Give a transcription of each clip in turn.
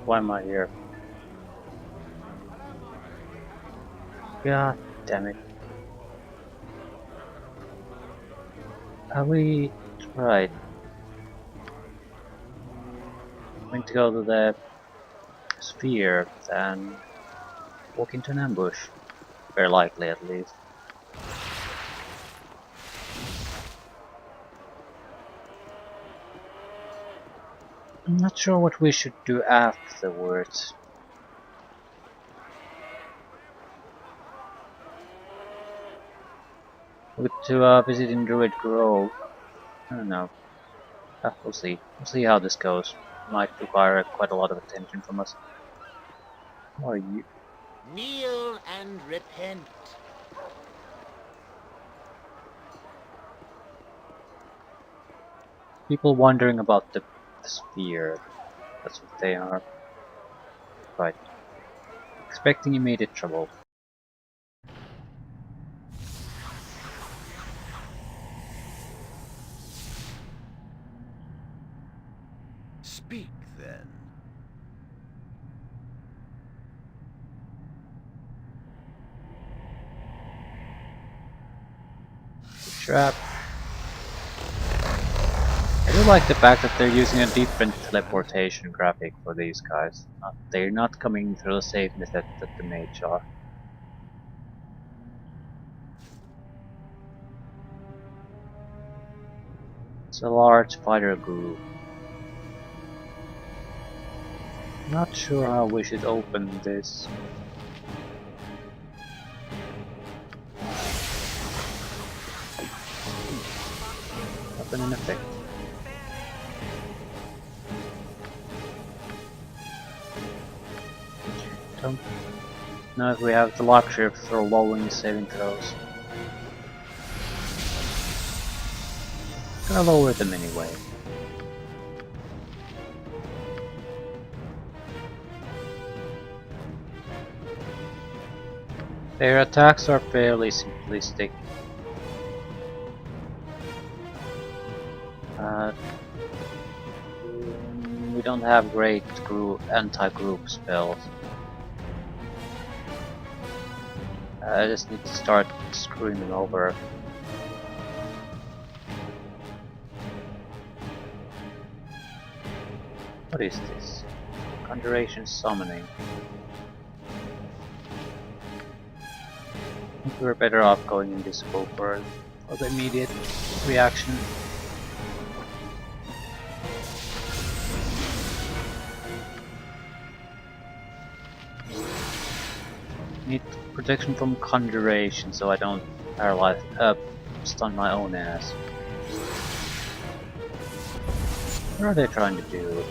Why am I here? God damn it. Have we tried? I'm going to go to the sphere and walk into an ambush. Very likely, at least. I'm not sure what we should do afterwards. Look to visit in Druid Grove. I don't know. We'll see. We'll see how this goes. Might require quite a lot of attention from us. Who are you? Kneel and repent. People wondering about the sphere. That's what they are. Right. Expecting immediate trouble. Speak then. Trap. I do like the fact that they're using a different teleportation graphic for these guys. They're not coming through the same method that the mage are. It's a large spider group. Not sure how we should open this. Open in effect. Don't know if we have the luxury of lowering saving throws. Gonna lower them anyway. Their attacks are fairly simplistic. We don't have great anti-group spells. I just need to start screwing them over. What is this? Conjuration summoning. I think we're better off going invisible for the immediate reaction. Need protection from conjuration so I don't paralyze, stun my own ass. What are they trying to do?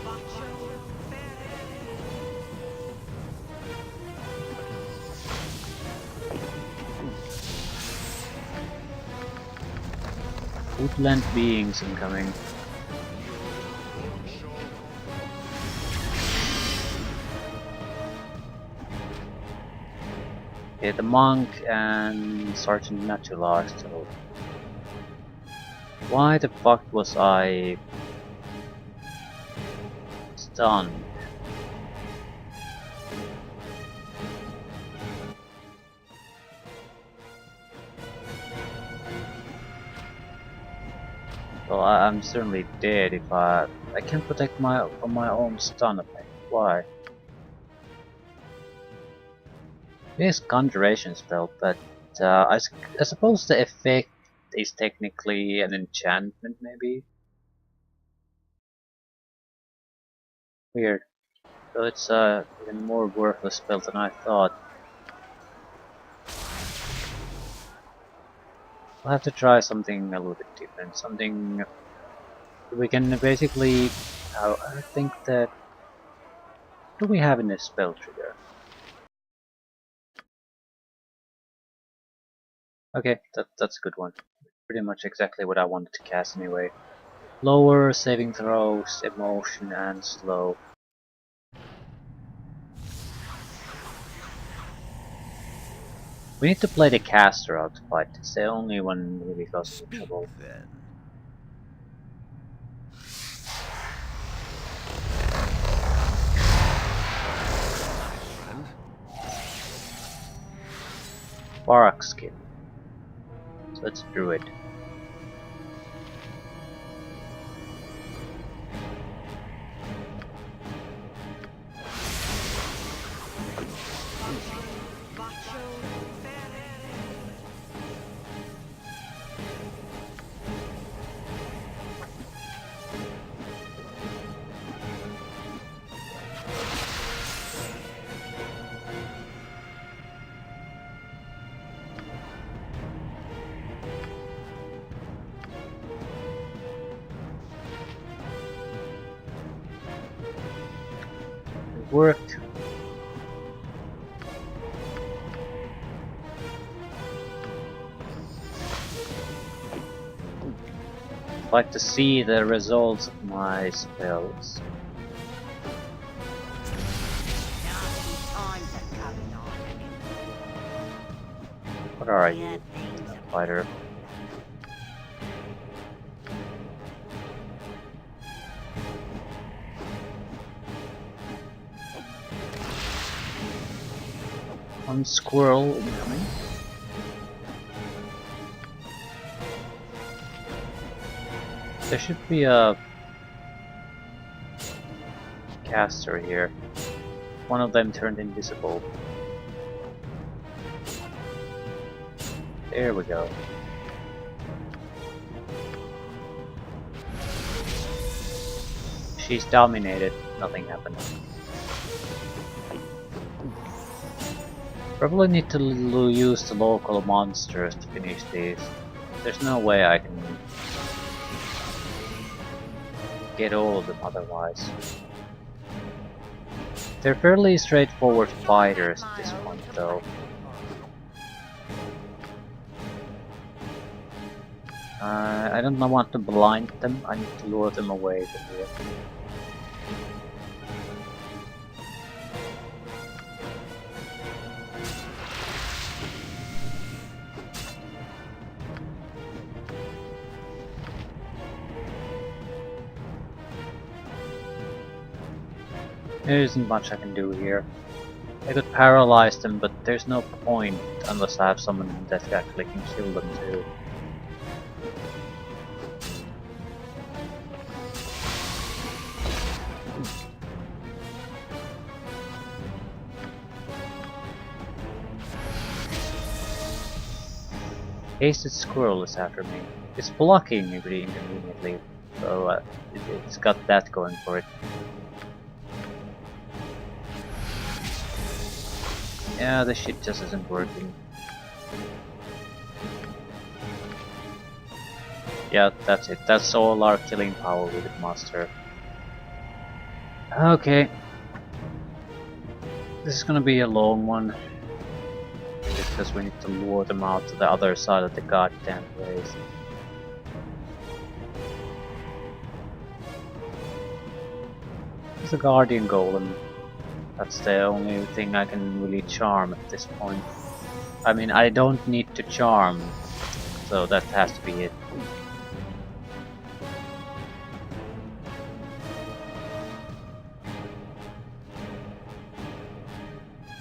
Woodland beings incoming. Okay, the monk and Sergeant Natula are still. Why the fuck was I stunned? Well, I'm certainly dead if I can't protect from my own stun effect. Why? It is conjuration spell, but I suppose the effect is technically an enchantment, maybe? Weird. So it's even more worthless spell than I thought. I'll have to try something a little bit different. Something we can basically. I think that. What do we have in this spell trigger? Okay, that's a good one. Pretty much exactly what I wanted to cast anyway. Lower saving throws, emotion, and slow. We need to play the caster out to fight. It's the only one really causes me trouble. Then. Spark skin. So it's druid. Worked. I'd like to see the results of my spells. What are you, fighter? One squirrel incoming. There should be a caster here. One of them turned invisible. There we go. She's dominated. Nothing happened. Probably need to use the local monsters to finish these. There's no way I can get all of them otherwise. They're fairly straightforward fighters at this point though. I don't want to blind them, I need to lure them away from here. There isn't much I can do here. I could paralyze them, but there's no point unless I have someone that actually can kill them too. Hasted squirrel is after me. It's blocking me pretty inconveniently, so it's got that going for it. Yeah, this shit just isn't working. Yeah, that's it. That's all our killing power with the monster. Okay. This is gonna be a long one. Because we need to lure them out to the other side of the goddamn place. There's a guardian golem. That's the only thing I can really charm at this point. I mean, I don't need to charm, so that has to be it.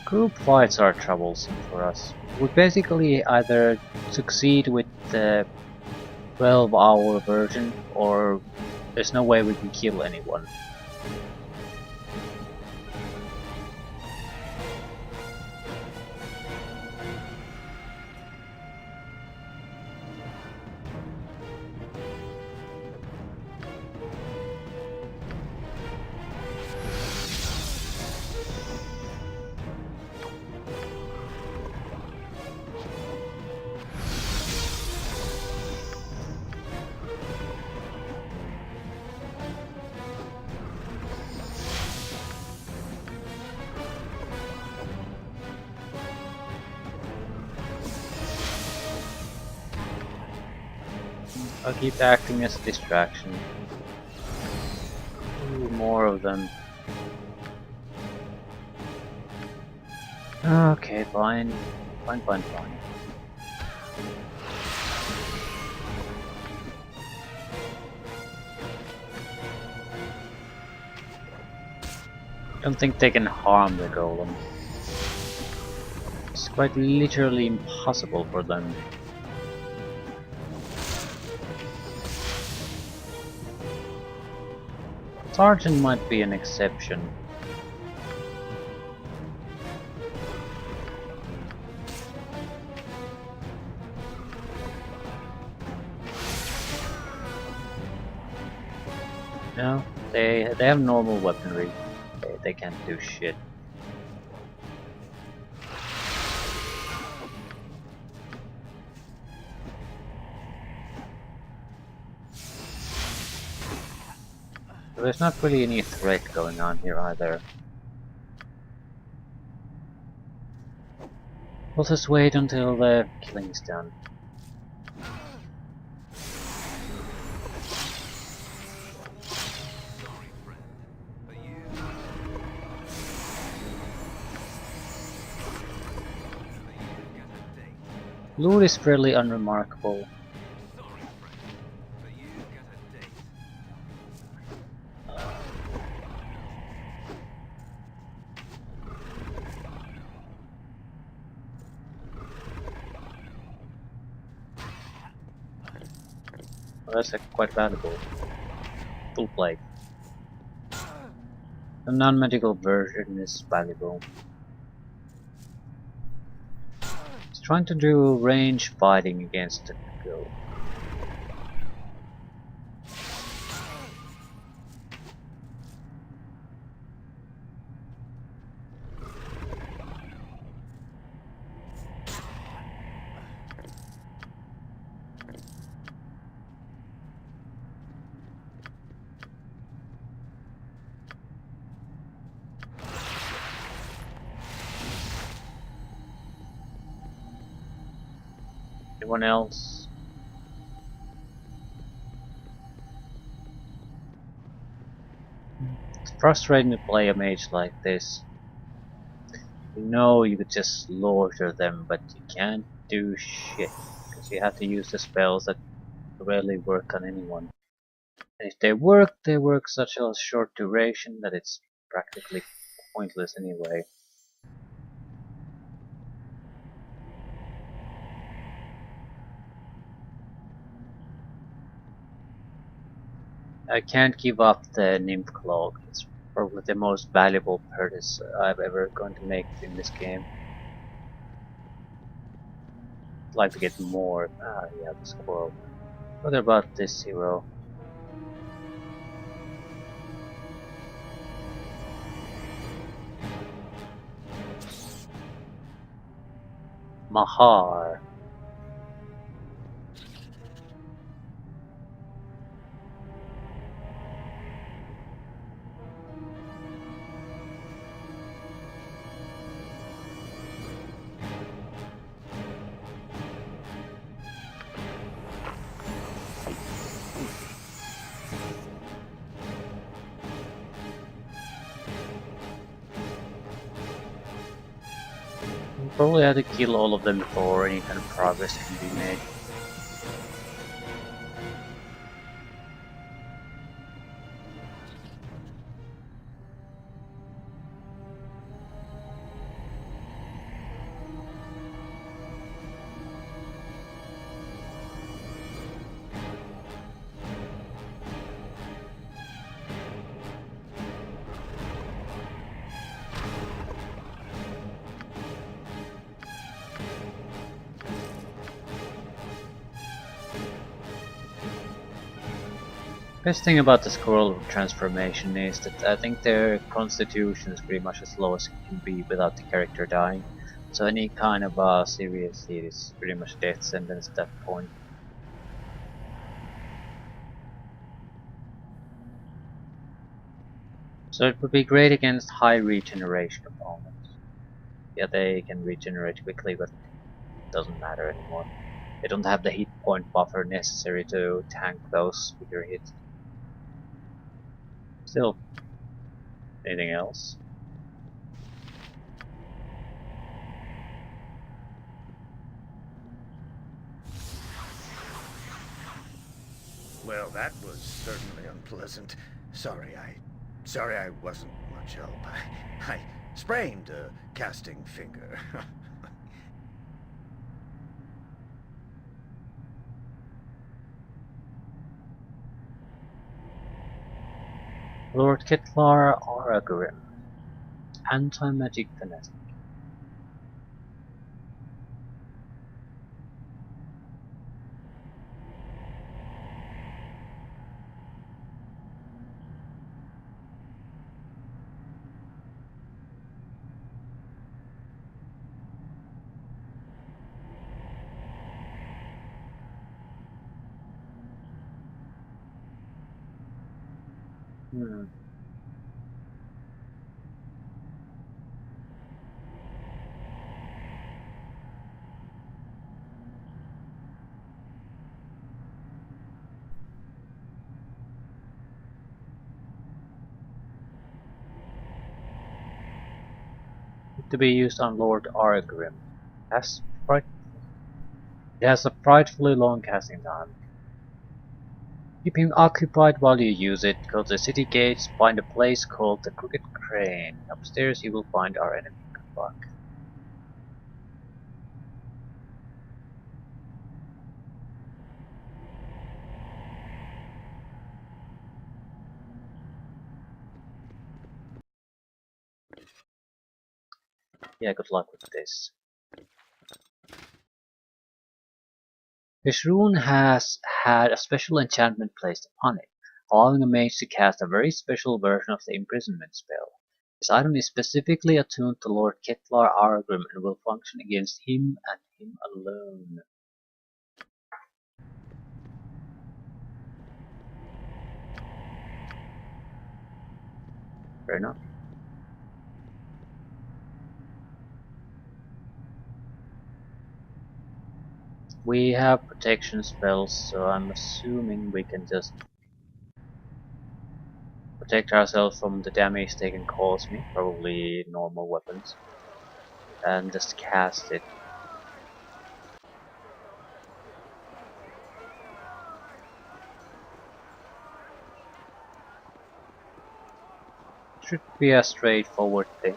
Group fights are troublesome for us. We basically either succeed with the 12-hour version, or there's no way we can kill anyone. I'll keep acting as a distraction. Ooh, more of them. Okay, fine. Fine. Don't think they can harm the golem. Just quite literally impossible for them. Sergeant might be an exception. No, they have normal weaponry. They can't do shit. There's not really any threat going on here either. We'll just wait until the killing's done. Loot is fairly unremarkable. Well, that's quite valuable. Full plate. The non-medical version is valuable. It's trying to do range fighting against the girl. Anyone else? It's frustrating to play a mage like this. You know you could just slaughter them, but you can't do shit. Because you have to use the spells that rarely work on anyone. And if they work such a short duration that it's practically pointless anyway. I can't give up the Nymph Cloak. It's probably the most valuable purchase I've ever going to make in this game. I'd like to get more. Ah, yeah, the squirrel. What about this hero? Mahar. Probably have to kill all of them before any kind of progress can be made. Best thing about the squirrel transformation is that I think their constitution is pretty much as low as it can be without the character dying. So any kind of serious hit is pretty much death sentence at that point. So it would be great against high regeneration opponents. Yeah, they can regenerate quickly, but it doesn't matter anymore. They don't have the hit point buffer necessary to tank those bigger hits. Still, anything else? Well, that was certainly unpleasant. Sorry I wasn't much help. I sprained a casting finger. Lord Kitlar Aragrim, anti-magic fanatic. Hmm. To be used on Lord Aragrim. Has fright It has a frightfully long casting time. Keep him occupied while you use it. Go to the city gates, find a place called the Crooked Crane. Upstairs you will find our enemy. Good luck. Yeah, good luck with this. This rune has had a special enchantment placed upon it, allowing a mage to cast a very special version of the imprisonment spell. This item is specifically attuned to Lord Ketlar Argrim and will function against him and him alone. Fair enough. We have protection spells, so I'm assuming we can just protect ourselves from the damage they can cause me, probably normal weapons, and just cast it. Should be a straightforward thing.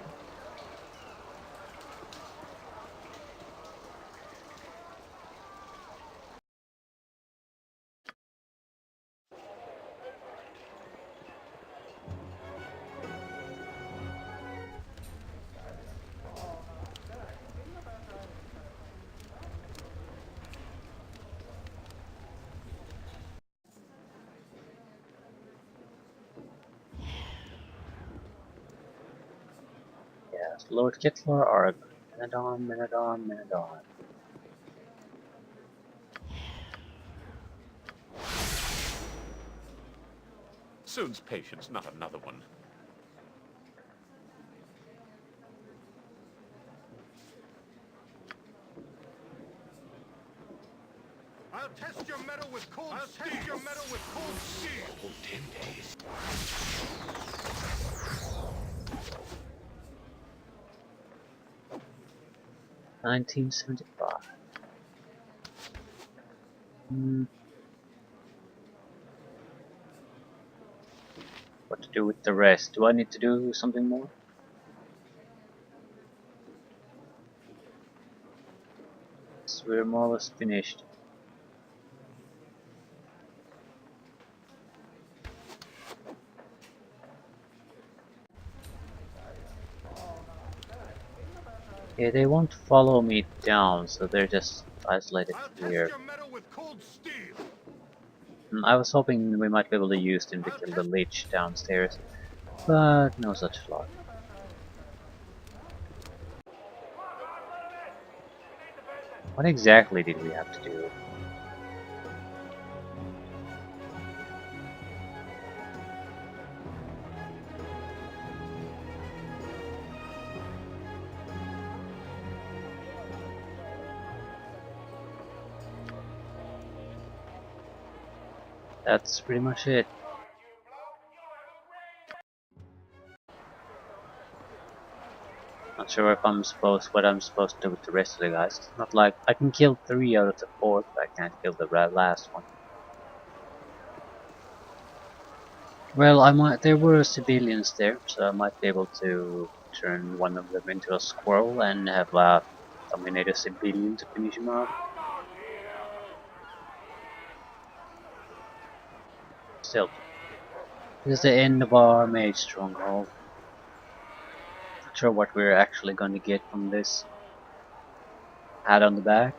Yes, Lord Kittler are minute on, minute on, minute on. Soon's patience, not another one. I'll test your metal with cold steel. Test your metal with cold steel. Oh, 10 days. 1975. What to do with the rest? Do I need to do something more? So we're more or less finished. Yeah, they won't follow me down, so they're just isolated here. Your metal with cold steel. I was hoping we might be able to use them to kill the lich downstairs, but no such luck. What exactly did we have to do? That's pretty much it. Not sure if what I'm supposed to do with the rest of the guys. It's not like I can kill 3 out of the 4, but I can't kill the last one. Well, there were civilians there, so I might be able to turn one of them into a squirrel and have dominate a civilian to finish him off. Still, This is the end of our mage stronghold. Not sure what we're actually going to get from this. Hat on the back.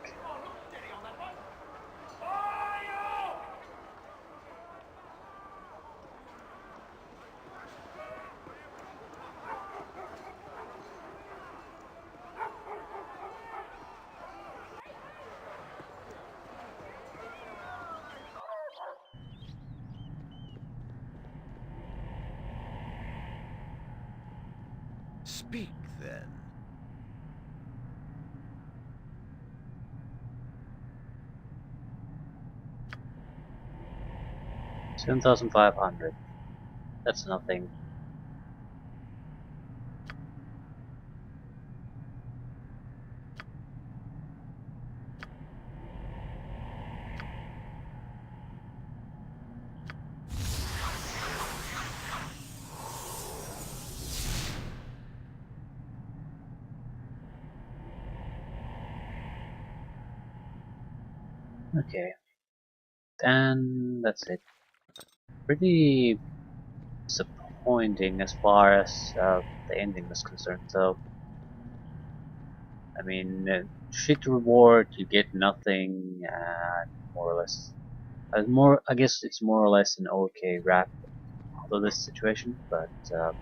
Speak then. $7,500. That's nothing. Okay. And that's it. Pretty disappointing as far as the ending was concerned. So, I mean, shit reward, you get nothing, more or less. I guess it's more or less an okay wrap of this situation, but uh,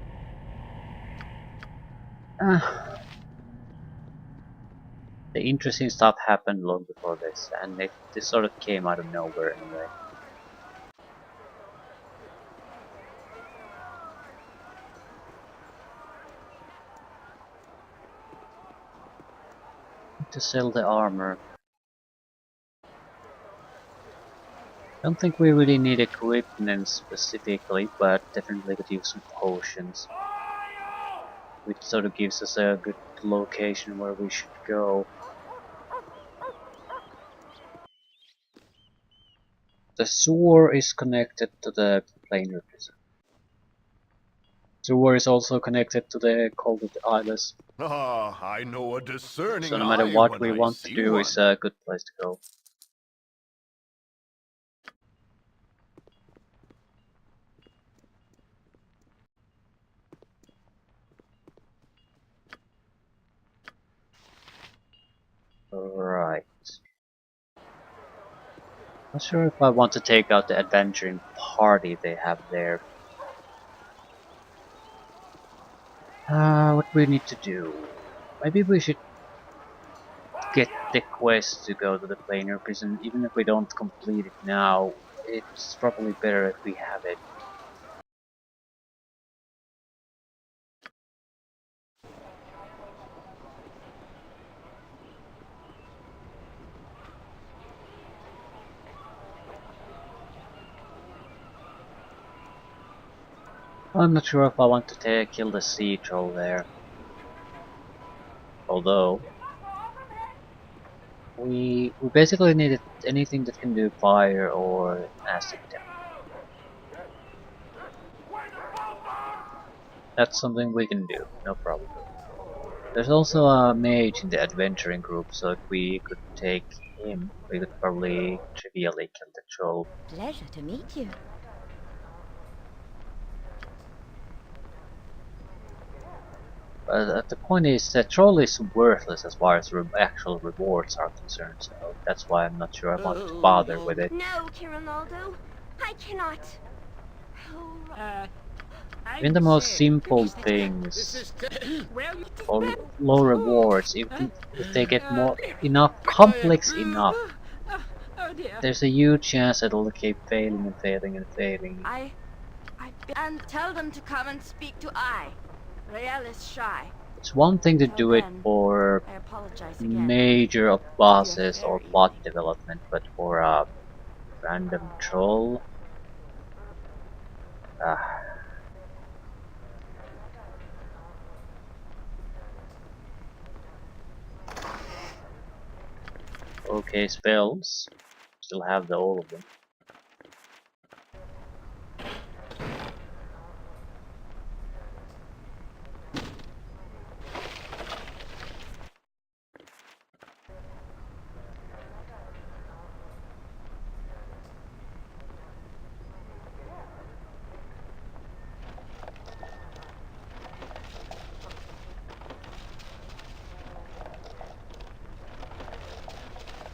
the interesting stuff happened long before this, and this sort of came out of nowhere anyway. To sell the armor. Don't think we really need equipment specifically, but definitely could use some potions. Which sort of gives us a good location where we should go. The sewer is connected to the planar prison. Sewer is also connected to the cult of the eyeless. Ah, I know a So discerning no matter eye what when we I want to see do, it's one. a good place to go. Right. Not sure if I want to take out the adventuring party they have there. What we need to do? Maybe we should get the quest to go to the planar prison, even if we don't complete it now. It's probably better if we have it. I'm not sure if I want to kill the sea troll there. Although, we basically needed anything that can do fire or acid damage. That's something we can do, no problem. There's also a mage in the adventuring group, so if we could take him, we could probably trivially kill the troll. Pleasure to meet you. But the point is that troll is worthless as far as actual rewards are concerned, so that's why I'm not sure I want to bother with it. No, Kirinaldo, I cannot. Oh, Even the most simple things or low rewards, even if they get more complex enough, there's a huge chance it'll keep failing and failing and failing. and tell them to come and speak to I. Rael is shy. It's one thing to Till do it then, for I apologize again. major of bosses or plot development, but for a random troll, ah. Okay, spells. Still have all of them.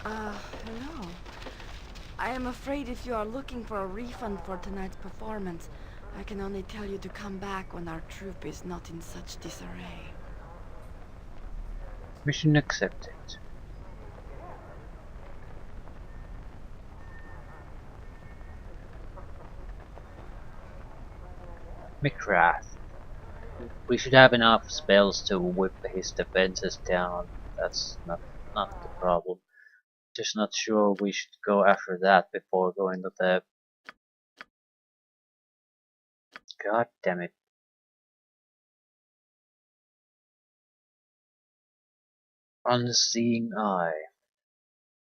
Hello. I am afraid if you are looking for a refund for tonight's performance, I can only tell you to come back when our troupe is not in such disarray. Mission accepted. McGrath. We should have enough spells to whip his defenses down. That's not the problem. Just not sure we should go after that before going to the... God damn it. Unseeing Eye.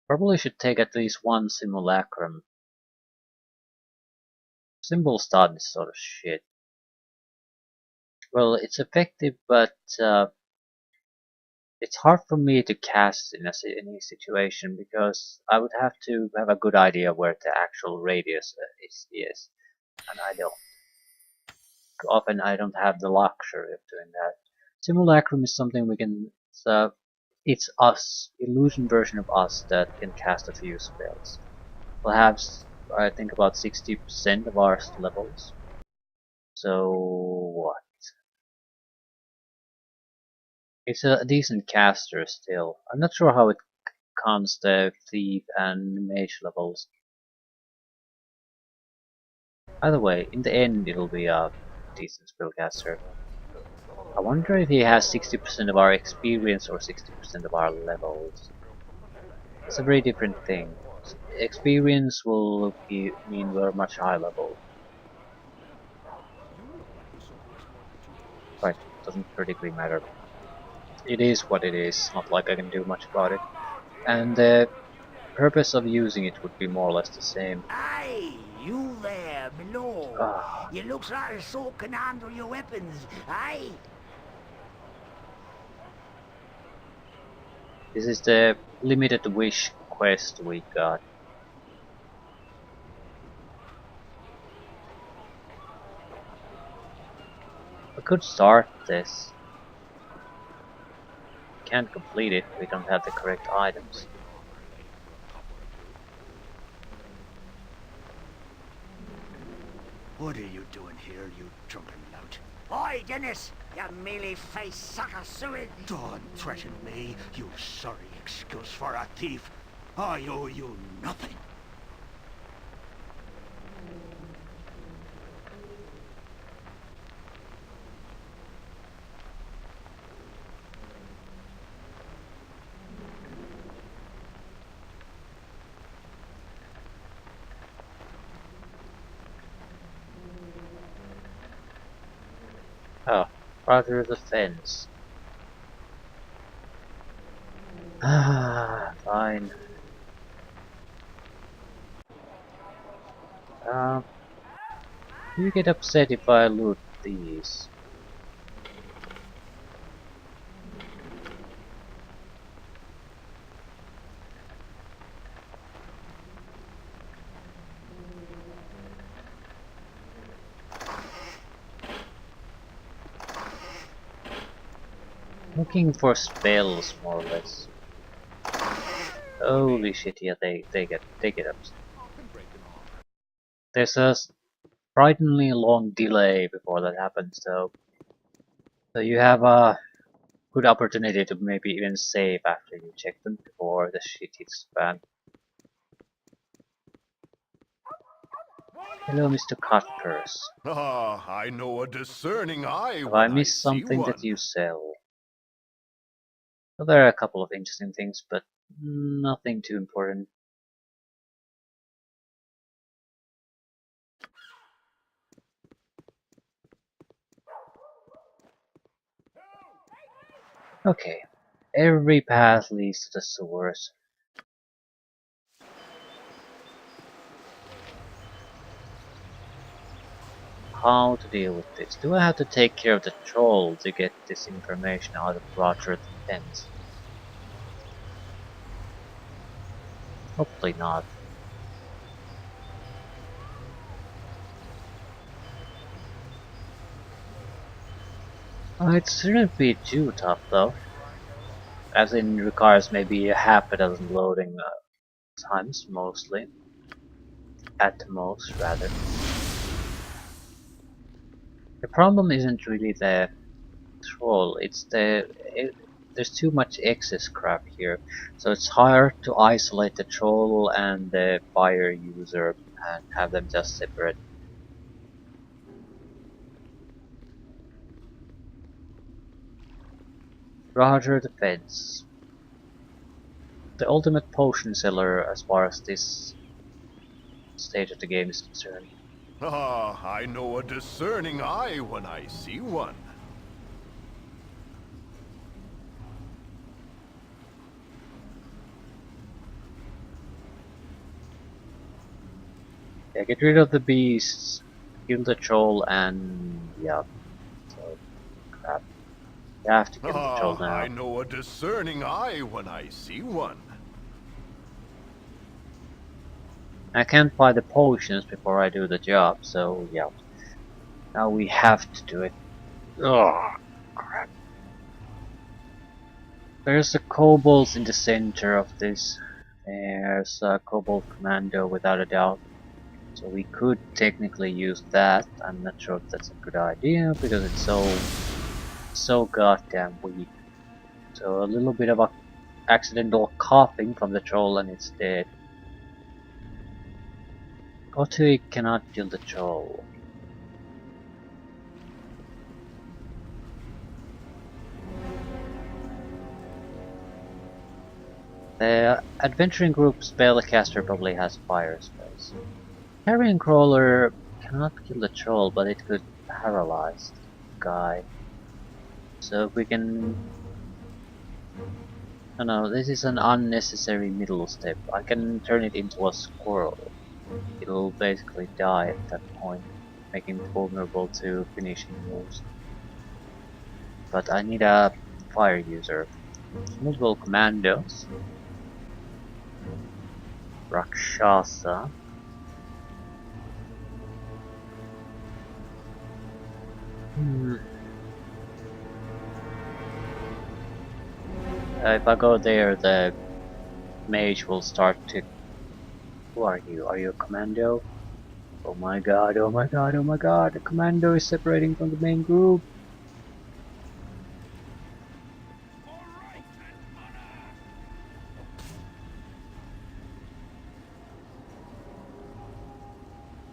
Probably should take at least one simulacrum. Symbol start this sort of shit. Well, it's effective, but it's hard for me to cast in any situation because I would have to have a good idea where the actual radius is, and I don't. Often I don't have the luxury of doing that. Simulacrum is something we can. It's us, illusion version of us that can cast a few spells. We'll have, I think, about 60% of our levels. So what? It's a decent caster still. I'm not sure how it counts the thief and mage levels. Either way, in the end it'll be a decent spellcaster. I wonder if he has 60% of our experience or 60% of our levels. It's a very different thing. Experience will mean we're much higher level. But doesn't particularly matter. It is what it is, not like I can do much about it. And the purpose of using it would be more or less the same. Aye, you there below. Ah, You look sort of soaking under your weapons, aye? this is the limited wish quest we got. We could start this. Can't complete it, we don't have the correct items. What are you doing here, you drunken lout? Oi, Dennis, you mealy-faced sucker suet! Don't threaten me, you sorry excuse for a thief. I owe you nothing. Oh, rather the fence. Ah, fine. You get upset if I loot these. Looking for spells, more or less. Holy shit! Yeah, they get upset. There's a frighteningly long delay before that happens, though. So you have a good opportunity to maybe even save after you check them before the shit hits the fan. Hello, Mr. Cutpurse. Ah, I know a discerning eye Have when I I missed see something that one. you sell? Well, there are a couple of interesting things, but nothing too important. Okay, every path leads to the sewers. How to deal with this? Do I have to take care of the troll to get this information out of Roger the Fence? Hopefully not. It shouldn't be too tough though. as in requires maybe a half a dozen loading times, mostly. At the most, rather. The problem isn't really the troll, it's there's too much excess crap here, so it's hard to isolate the troll and the fire user and have them just separate. Roger the fence. The ultimate potion seller as far as this stage of the game is concerned. Ah, I know a discerning eye when I see one. Yeah, get rid of the beasts, kill the troll, and yeah, so crap. You have to kill the troll Ah, now. I know a discerning eye when I see one. I can't buy the potions before I do the job, so yeah. Now we have to do it. Oh, crap. There's a kobolds in the center of this. There's a kobold commando without a doubt. So we could technically use that. I'm not sure if that's a good idea because it's so goddamn weak. So a little bit of a accidental coughing from the troll and it's dead. Otui cannot kill the troll. The adventuring group spellcaster probably has fire spells. Carrion crawler cannot kill the troll, but it could paralyze the guy. So if we can... Oh no, this is an unnecessary middle step. I can turn it into a squirrel. It'll basically die at that point, making it vulnerable to finishing moves. But I need a fire user. Multiple commandos. Rakshasa. If I go there, the mage will start to... Who are you? Are you a commando? Oh my god, oh my god, oh my god, the commando is separating from the main group.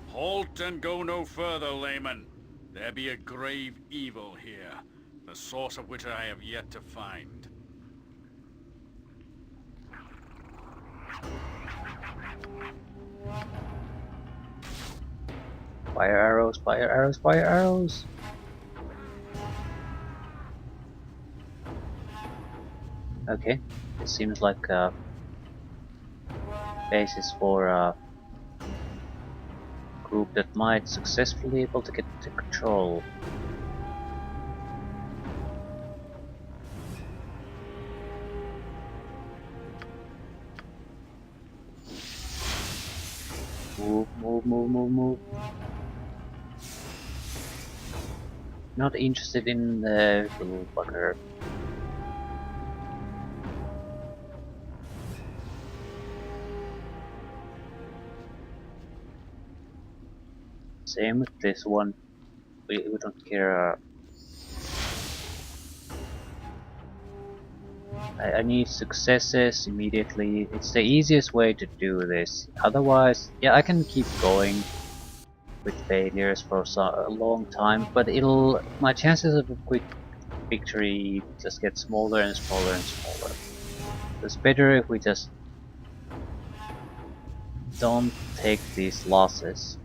Halt and go no further, layman. There be a grave evil here, the source of which I have yet to find. Fire arrows, fire arrows, fire arrows! Okay, it seems like a basis for a group that might successfully able to get to control. Move, move, move, move, move. Not interested in the little bugger. Same with this one. We don't care. I need successes immediately. It's the easiest way to do this. Otherwise, yeah, I can keep going with failures for a long time, but my chances of a quick victory just get smaller and smaller and smaller. It's better if we just don't take these losses.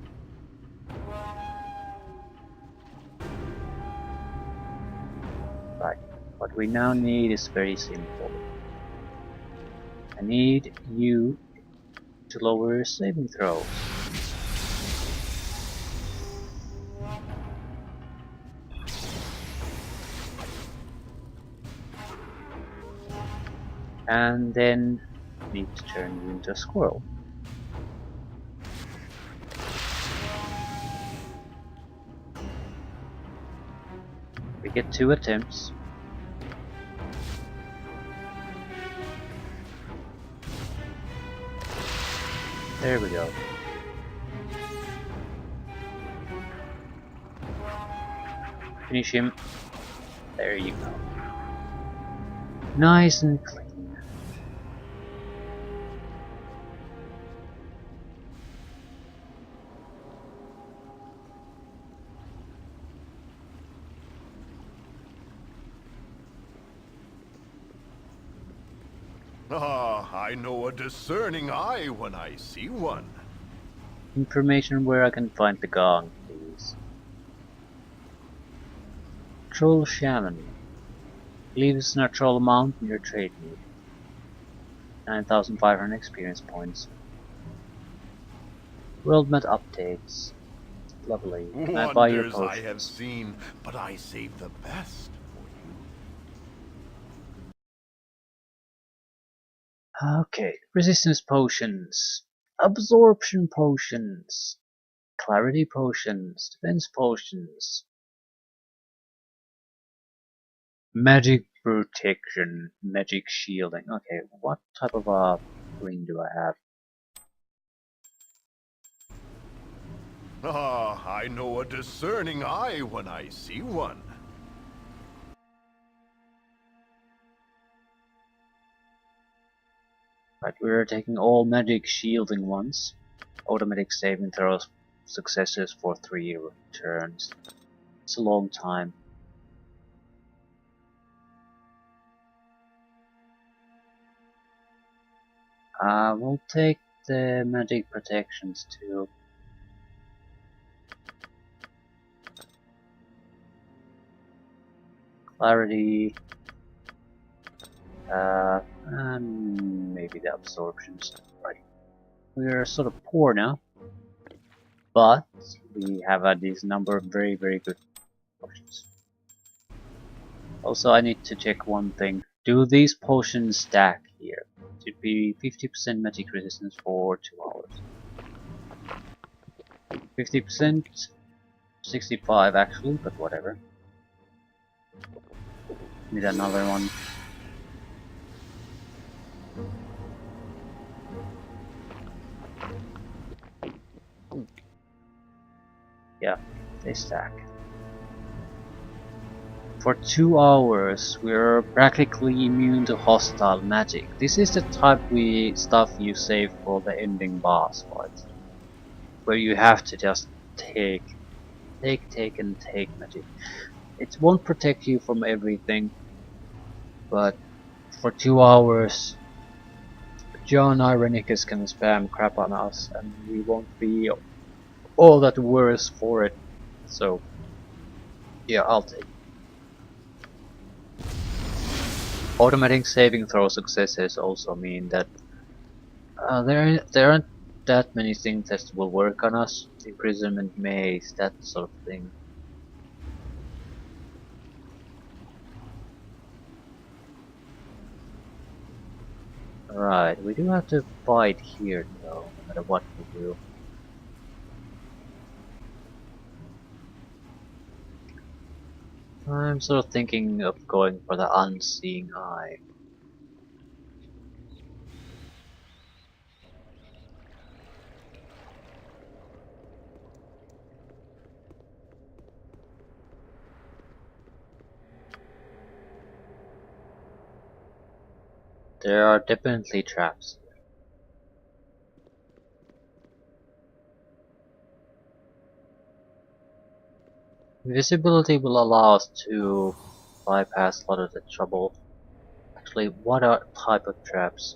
Right, what we now need is very simple. I need you to lower your saving throws. And then need to turn you into a squirrel. We get 2 attempts. There we go. Finish him. There you go. Nice and clean. Ah, I know a discerning eye when I see one. Information where I can find the gong, please. Troll Shaman. Leaves in a troll mount near trade meet. 9,500 experience points. World map updates. Lovely. Can I buy your Wonders I have potions? seen, but I save the best for you. Okay. Resistance potions. Absorption potions. Clarity potions. Defense potions. Magic protection. Magic shielding. Okay, what type of ring do I have? Ah, I know a discerning eye when I see one. Right, we're taking all magic shielding ones. Automatic saving throws successes for 3 turns. It's a long time. We'll take the magic protections too. Clarity. And maybe the absorptions. Right. We're sort of poor now. But we have a decent number of very good potions. Also, I need to check one thing. Do these potions stack here? It should be 50% magic resistance for 2 hours. 50%, 65 actually, but whatever. Need another one. Yeah, they stack. For 2 hours, we're practically immune to hostile magic. This is the type of stuff you save for the ending boss fight, where you have to just take and take magic. It won't protect you from everything, but for 2 hours, John Irenicus can spam crap on us, and we won't be all that worse for it. So, yeah, I'll take it. Automatic saving throw successes also mean that there aren't that many things that will work on us. Imprisonment, maze, that sort of thing. Right, we do have to fight here though, no matter what we do. I'm sort of thinking of going for the Unseeing Eye. There are definitely traps. Invisibility will allow us to bypass a lot of the trouble. Actually, what are type of traps?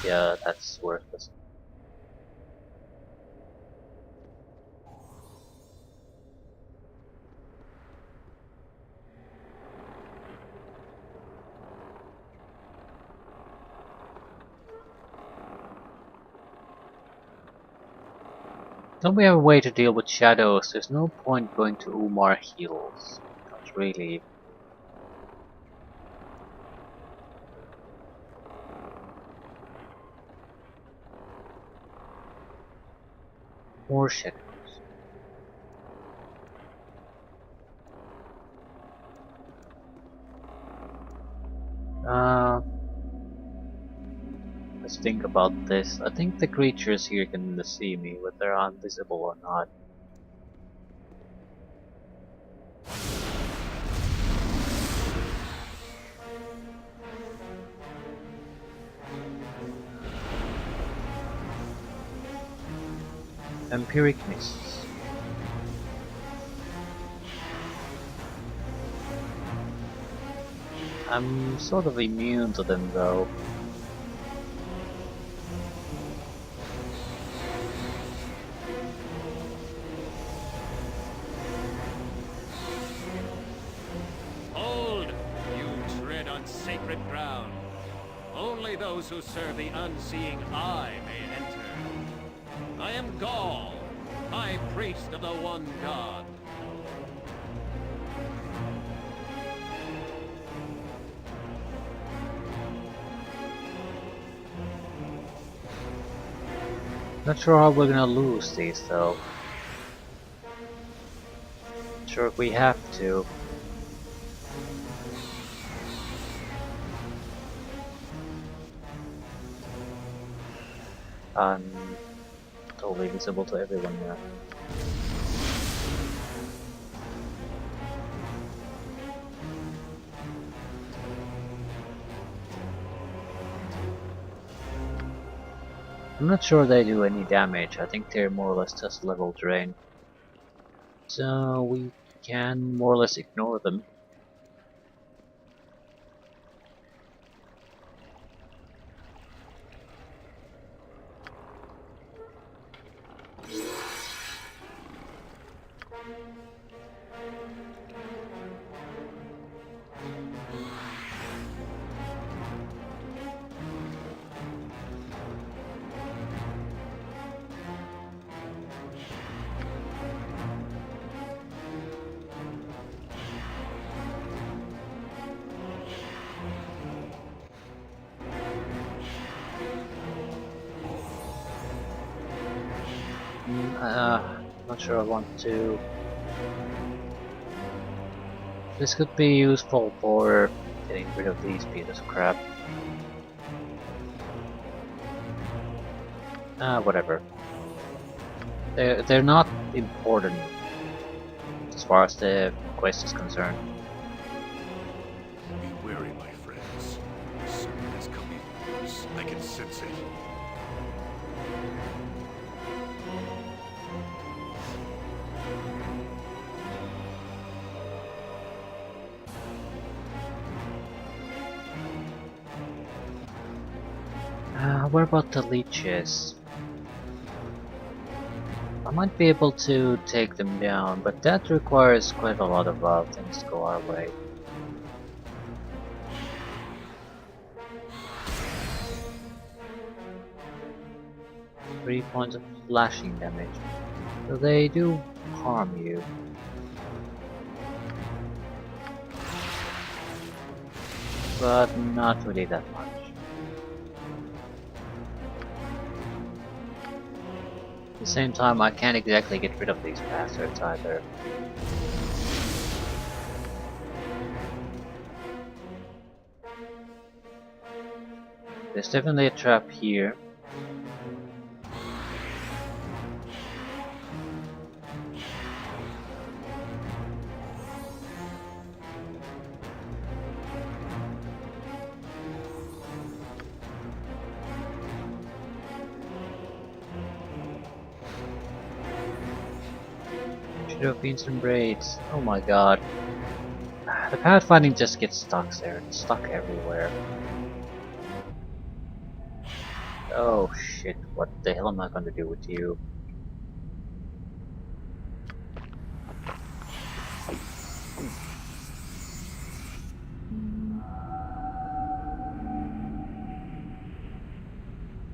Yeah, that's worthless. Don't we have a way to deal with shadows? There's no point going to Umar Hills. Not really. More shadows. Uh, Let's think about this. I think the creatures here can see me, whether I'm visible or not. Empiric mists. I'm sort of immune to them though. Hold! You tread on sacred ground. Only those who serve the unseeing eye may enter. I am Gaul, high priest of the one god. Not sure how we're gonna lose these though. Sure if we have to. I'm totally visible to everyone now. I'm not sure they do any damage. I think they're more or less just level drain. So we can more or less ignore them. Not sure I want to. This could be useful for getting rid of these pieces of crap. Whatever. They're not important as far as the quest is concerned. Be wary, my friends. Someone is coming. I can sense it. What about the leeches? I might be able to take them down, but that requires quite a lot of things to go our way. Three points of slashing damage. So they do harm you. But not really that much. At the same time, I can't exactly get rid of these bastards either. There's definitely a trap here. Should have been some braids. Oh my god. The pathfinding just gets stuck there. It's stuck everywhere. Oh shit, what the hell am I gonna do with you?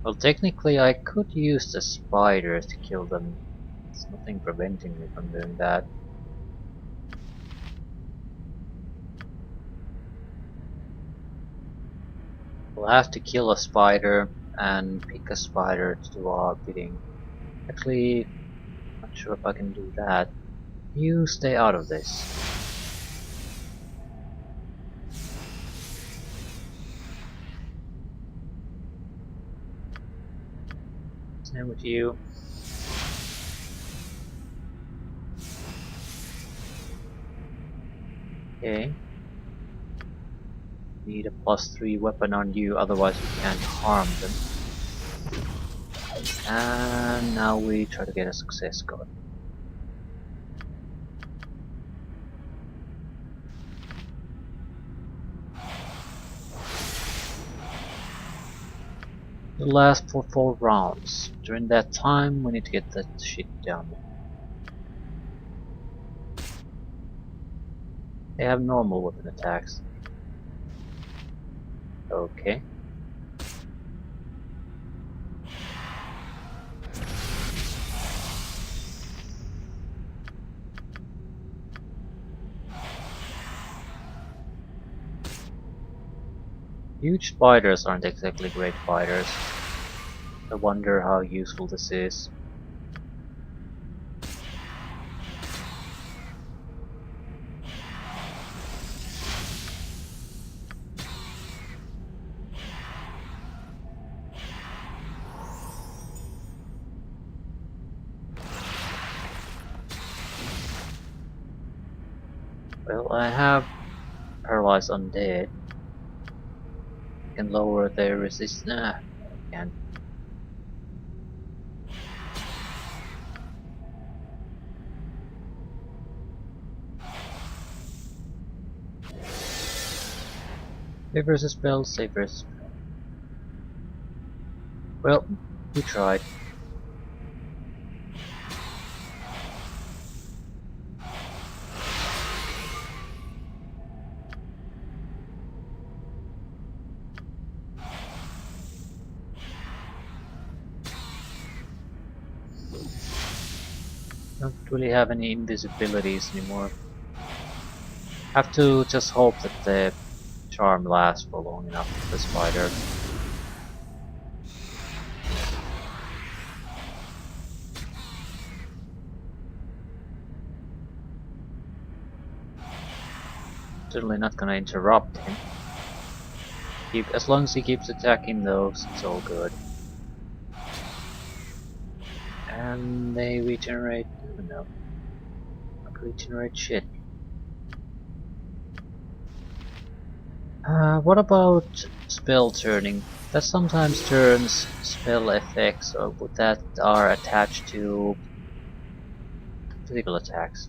Well, technically I could use the spiders to kill them. There's nothing preventing me from doing that. We'll have to kill a spider and pick a spider to do our bidding. Actually, not sure if I can do that. You stay out of this. Same with you. Okay. Need a +3 weapon on you, otherwise you can't harm them. And now we try to get a success going. It'll last for 4 rounds. During that time, we need to get that shit done. They have normal weapon attacks. Okay. Huge spiders aren't exactly great fighters. I wonder how useful this is. Well, I have paralyzed undead. Can lower their resistance. Nah, I can't. Save versus spell, save versus spell. Well, we tried. Don't really have any invisibilities anymore. Have to just hope that the charm lasts for long enough for the spider. Certainly not gonna interrupt him. As long as he keeps attacking those, it's all good. And they regenerate. No, not regenerate shit. What about spell turning? That sometimes turns spell effects that are attached to physical attacks.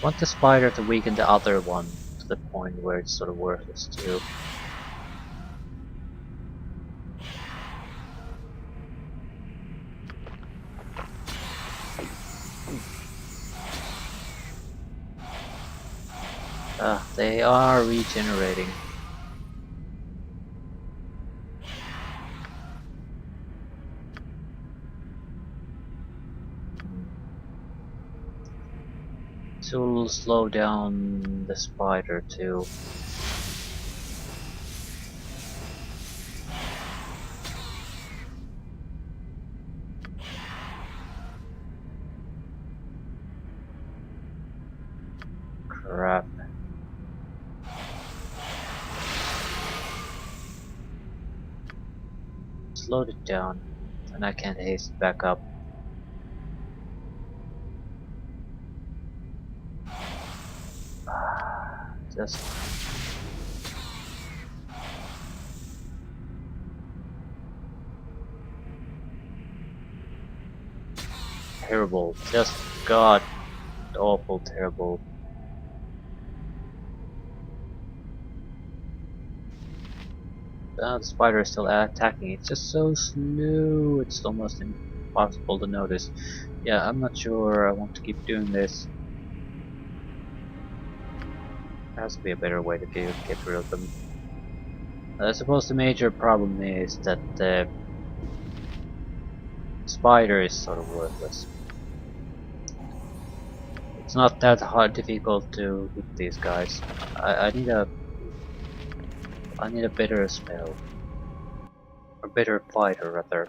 Want the spider to weaken the other one to the point where it's sort of worthless too. They are regenerating. This will slow down the spider too. Crap. Slowed it down, and I can't haste back up. Just terrible. Just god awful terrible. The spider is still attacking. It's just so slow. It's almost impossible to notice. Yeah, I'm not sure I want to keep doing this. There has to be a better way to get rid of them. I suppose the major problem is that the spider is sort of worthless. It's not that difficult to hit these guys. I need a better spell. Or better fighter rather.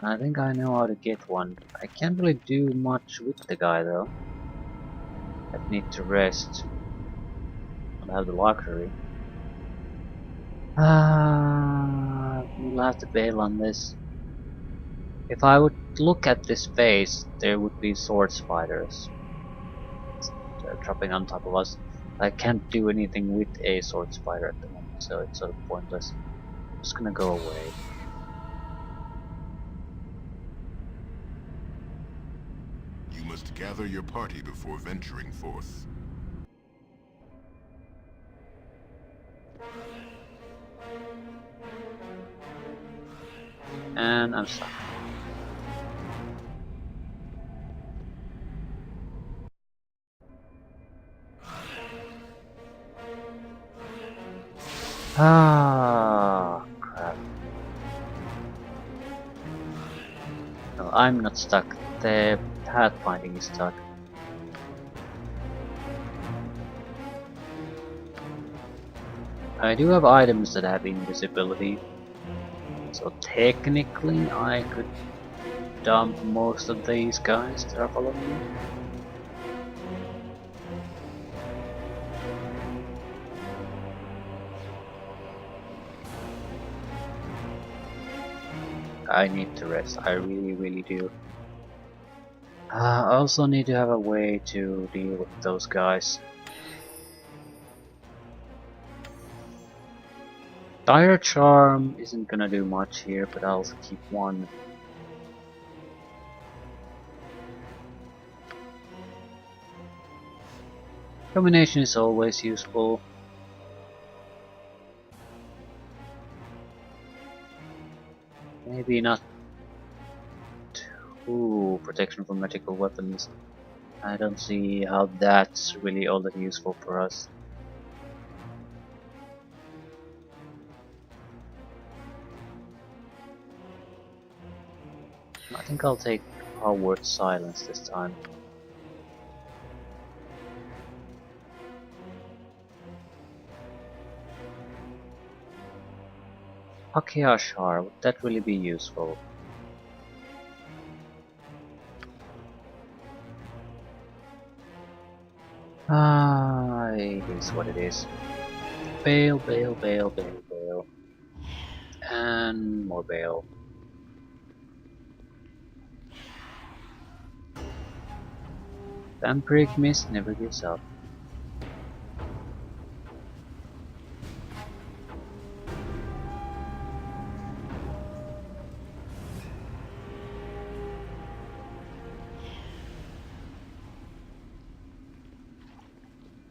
I think I know how to get one. I can't really do much with the guy though. I need to rest. don't have the luxury. We'll have to bail on this. If I would look at this face, there would be sword spiders. They're dropping on top of us. I can't do anything with a sword spider at the moment, so it's sort of pointless. I'm just gonna go away. You must gather your party before venturing forth. And I'm stuck. Ah, crap. No, I'm not stuck. The pathfinding is stuck. I do have items that have invisibility, so technically I could dump most of these guys that are following me. I need to rest, I really do. I also need to have a way to deal with those guys. Dire Charm isn't gonna do much here, but I'll keep one. Combination is always useful. Maybe not too protection from magical weapons. I don't see how that's really all that useful for us. I think I'll take Powered Silence this time. Pakiashar, would that really be useful? It is what it is. Bail, bail, bail, bail, bail. And more bail. Vampiric Mist never gives up.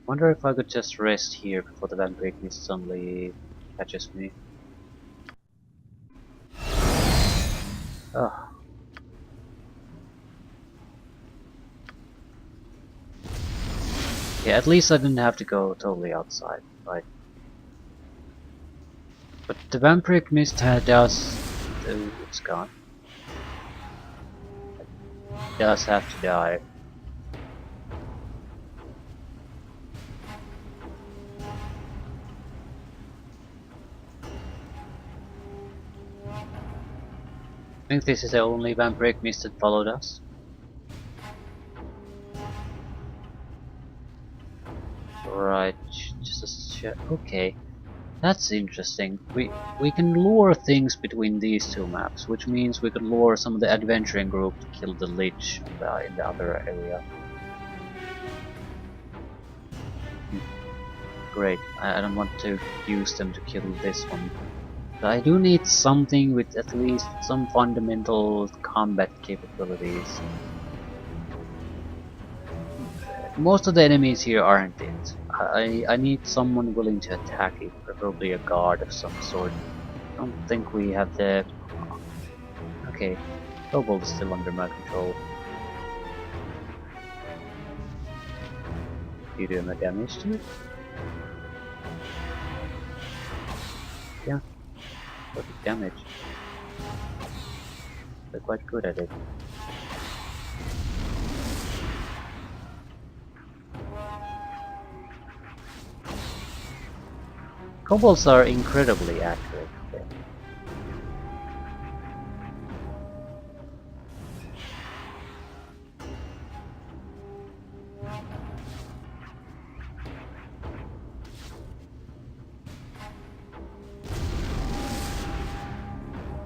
Wonder if I could just rest here before the Vampiric Mist suddenly catches me. Oh. Yeah, at least I didn't have to go totally outside, right? But the Vampiric Mist does... Oh, it's gone. It does have to die. I think this is the only Vampiric Mist that followed us. Right, just okay. That's interesting. We can lure things between these two maps, which means we could lure some of the adventuring group to kill the Lich in the other area. Great. I don't want to use them to kill this one. But I do need something with at least some fundamental combat capabilities. Most of the enemies here aren't it. I need someone willing to attack it, preferably a guard of some sort. I don't think we have the... Okay, Kobold is still under my control. You do no damage to it? Yeah, perfect damage. They're quite good at it. Kobolds are incredibly accurate. Okay.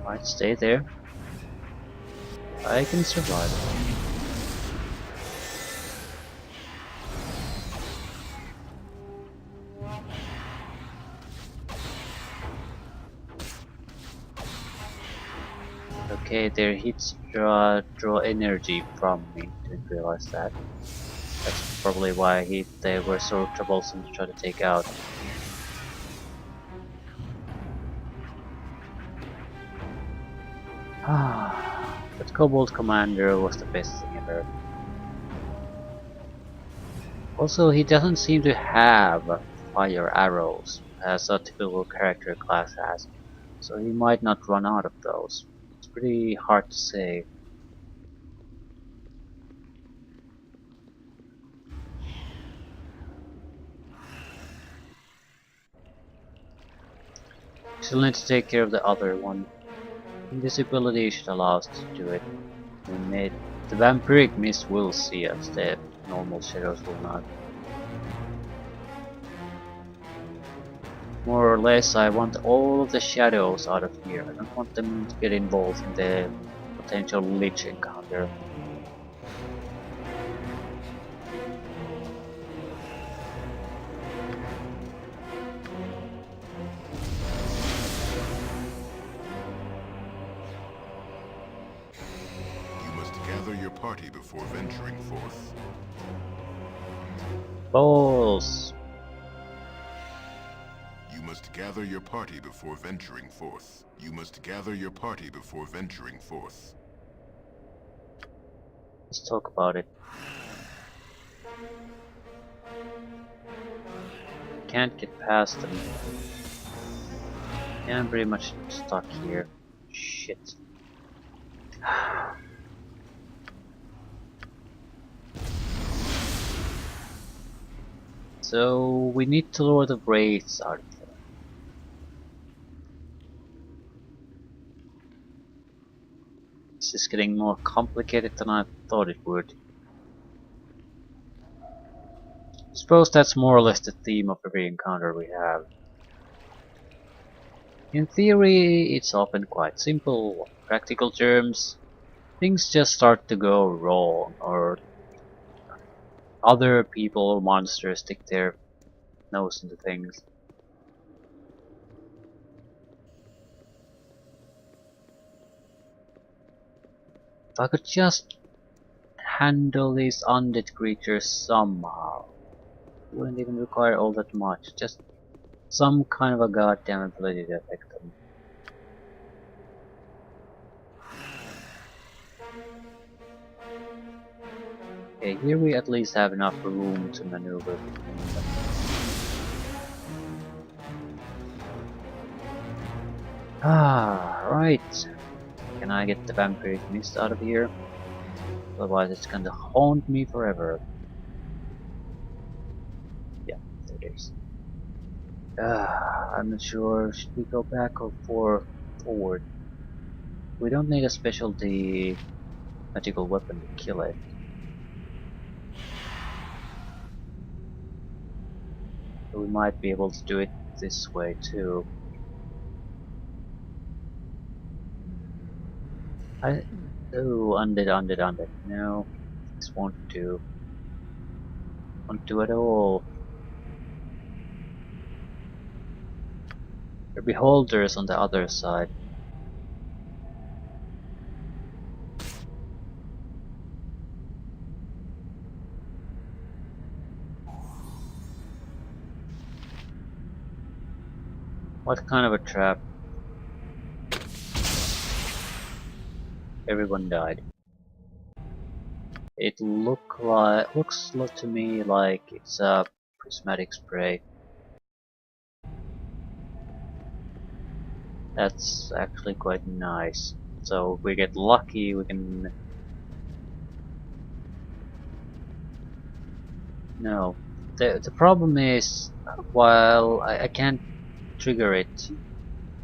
Might stay there. I can survive. Okay, their hits draw energy from me. Didn't realize that. That's probably why they were so troublesome to try to take out. That Kobold Commander was the best thing ever. Also, he doesn't seem to have fire arrows, as a typical character class has, so he might not run out of those. It's pretty hard to say. Still need to take care of the other one. Invisibility should allow us to do it. The vampiric mist will see us, the normal shadows will not. More or less, I want all of the shadows out of here. I don't want them to get involved in the potential lich encounter. You must gather your party before venturing forth. Balls! You must gather your party before venturing forth. You must gather your party before venturing forth. Let's talk about it. Can't get past them. Yeah, I'm pretty much stuck here. Shit. So we need to lure the wraiths out of there. This is getting more complicated than I thought it would. Suppose that's more or less the theme of every encounter we have. In theory, it's often quite simple. In practical terms, things just start to go wrong, or other people or monsters stick their nose into things. If I could just handle these undead creatures somehow, it wouldn't even require all that much, just some kind of a goddamn ability to affect them. Okay, here we at least have enough room to maneuver between them. Right. Can I get the vampiric mist out of here? Otherwise it's gonna haunt me forever. Yeah, there it is. I'm not sure, should we go back or forward? We don't need a specialty magical weapon to kill it. So we might be able to do it this way too. Oh, undead. No, this won't do. Won't do at all. There are beholders on the other side. What kind of a trap? Everyone died. It looks to me like it's a prismatic spray. That's actually quite nice. So if we get lucky, we can. No. The problem is, while I can't trigger it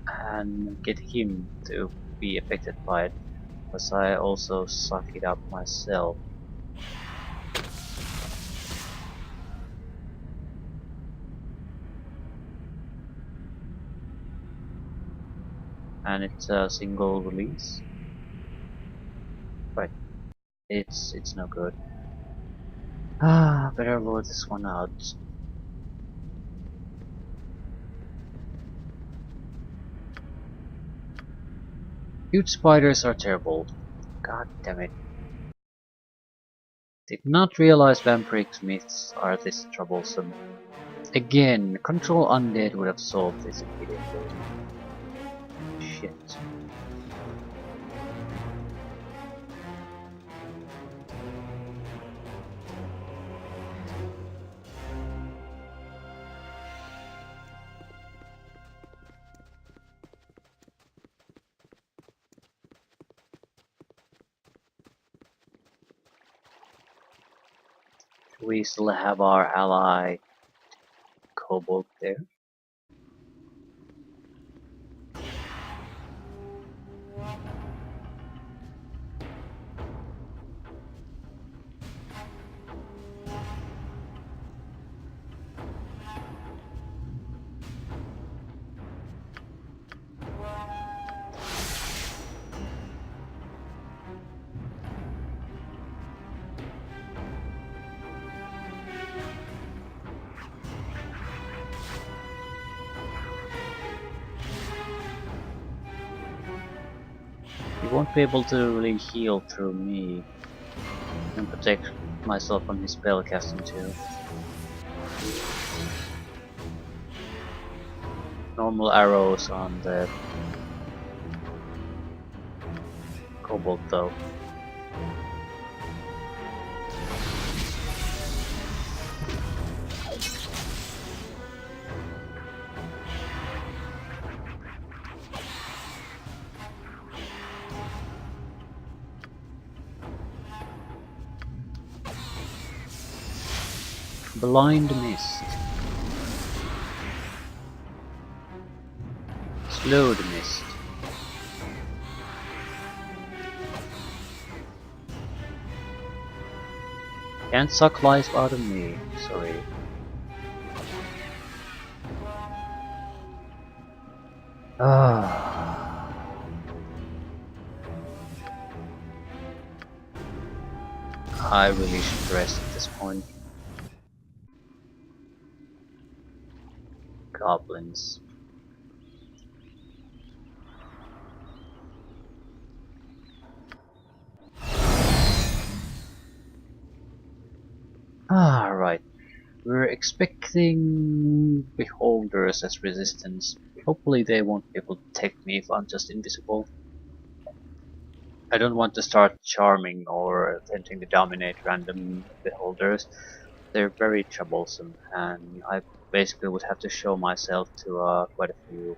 and get him to be affected by it, because I also suck it up myself. and it's a single release. Right, it's no good. Better load this one out. Huge spiders are terrible. God damn it. Did not realize vampiric myths are this troublesome. Again, control undead would have solved this immediately. Shit. We still have our ally Kobold there. You won't be able to really heal through me and protect myself from his spell casting too. Normal arrows on the Kobold though. Blind Mist. Slowed Mist. Can't suck life out of me, sorry. I really should rest at this point. Goblins. Right. We're expecting beholders as resistance. Hopefully they won't be able to detect me if I'm just invisible. I don't want to start charming or attempting to dominate random beholders. They're very troublesome, and I basically would have to show myself to quite a few.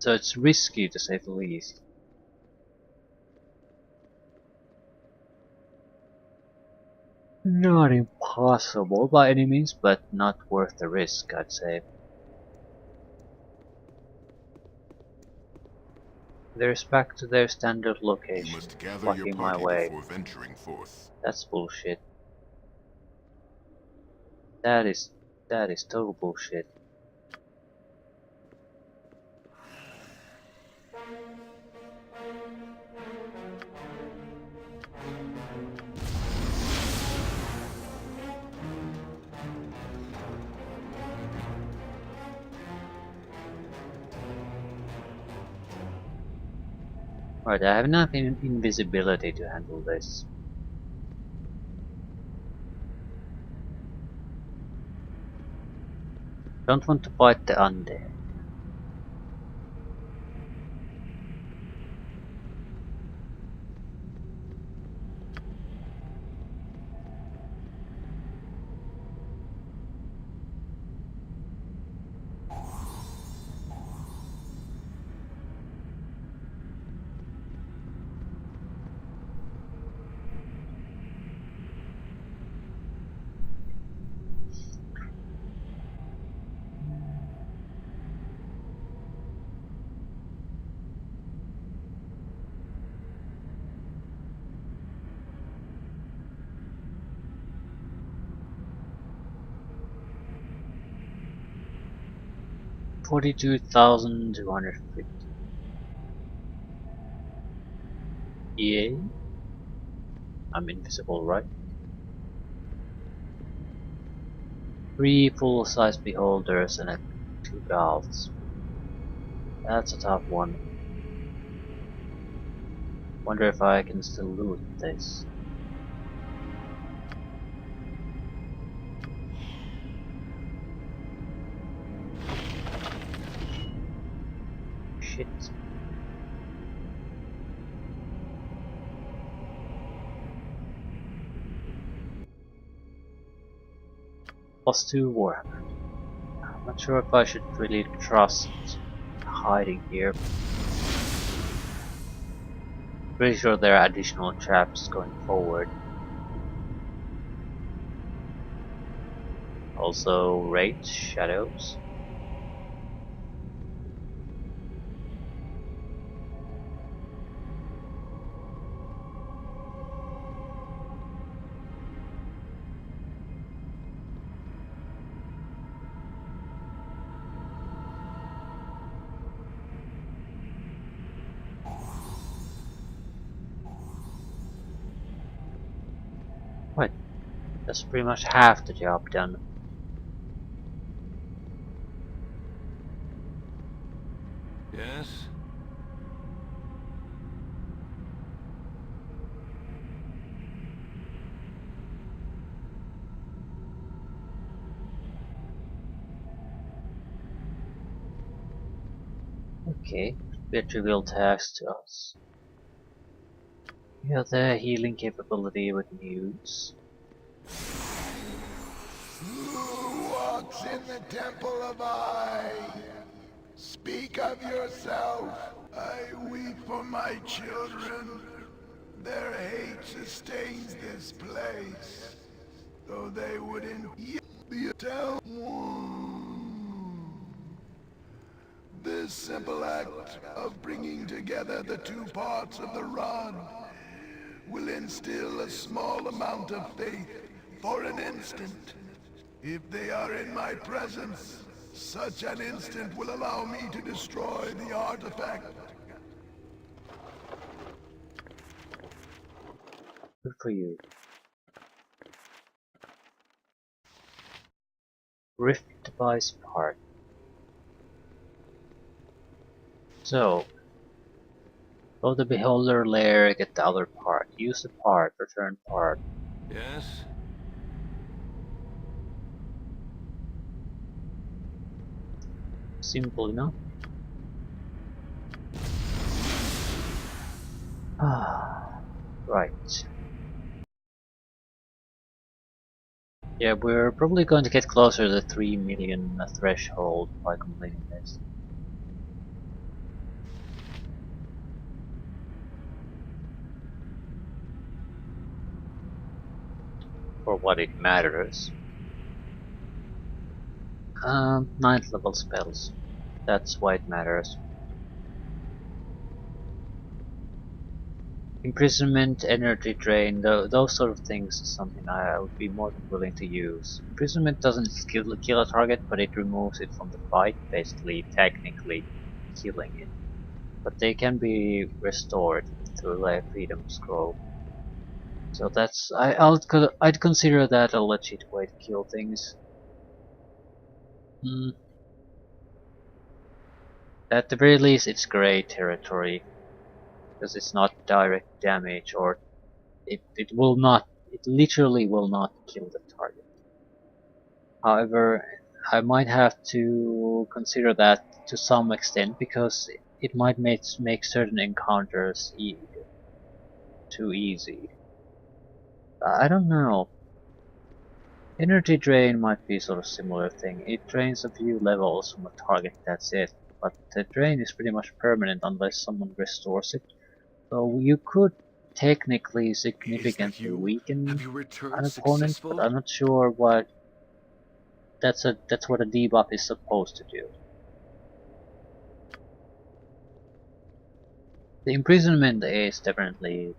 So it's risky to say the least. Not impossible by any means, but not worth the risk, I'd say. There's back to their standard You location, must gather your blocking my party way. before venturing forth. That's bullshit. That is total bullshit. Right, I have enough invisibility to handle this. Don't want to fight the undead. 42,250. Yay. I'm invisible, right? 3 full-size beholders and 2 valves. That's a tough one. Wonder if I can still loot this. Shit. +2 Warhammer. I'm not sure if I should really trust hiding here. Pretty sure there are additional traps going forward. Also, raids, shadows. What? That's pretty much half the job done. Yes? Okay, bit trivial task to us. You have the healing capability with mutes. Who walks in the temple of I? Speak of yourself. I weep for my children. Their hate sustains this place. Though they wouldn't tell. This simple act of bringing together the 2 parts of the rod will instill a small amount of faith for an instant. If they are in my presence, such an instant will allow me to destroy the artifact. Good for you. Rift device part. So, go to the beholder layer, get the other part. Use the part, return part. Yes? Simple enough. Right. Yeah, we're probably going to get closer to the 3 million threshold by completing this. For what it matters. 9th level spells. That's why it matters. Imprisonment, energy drain, those sort of things is something I would be more than willing to use. Imprisonment doesn't kill a target, but it removes it from the fight, basically, technically killing it. But they can be restored through a freedom scroll. So that's I'd consider that a legit way to kill things. At the very least, it's gray territory because it's not direct damage, or it will not. It literally will not kill the target. However, I might have to consider that to some extent because it might make certain encounters too easy. I don't know. Energy drain might be sort of similar thing. It drains a few levels from a target, that's it. But the drain is pretty much permanent unless someone restores it. So you could technically Is that significantly you? Have weaken you an returned opponent, but successful? I'm not sure what that's what a debuff is supposed to do. The imprisonment is definitely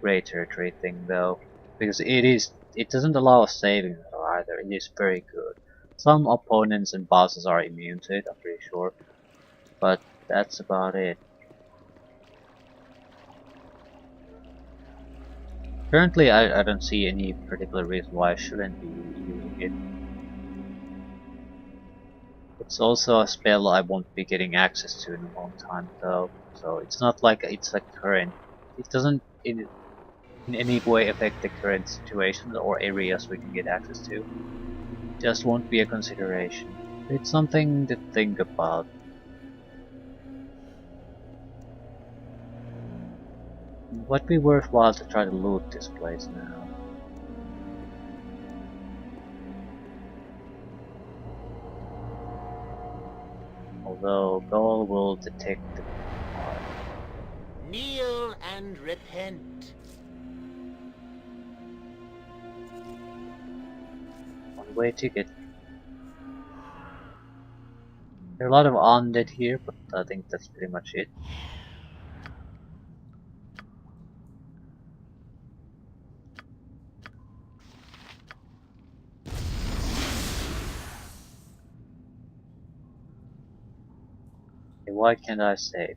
gray territory thing though, because it doesn't allow saving either. It is very good. Some opponents and bosses are immune to it, I'm pretty sure, but that's about it. Currently, I don't see any particular reason why I shouldn't be using it. It's also a spell I won't be getting access to in a long time though, so it's not like it's a current. It doesn't in any way affect the current situations or areas we can get access to. Just won't be a consideration. It's something to think about. Would be worthwhile to try to loot this place now. Although Gaul will detect the Kneel and repent. one-way ticket. There are a lot of undead here, but I think that's pretty much it. Okay, why can't I save?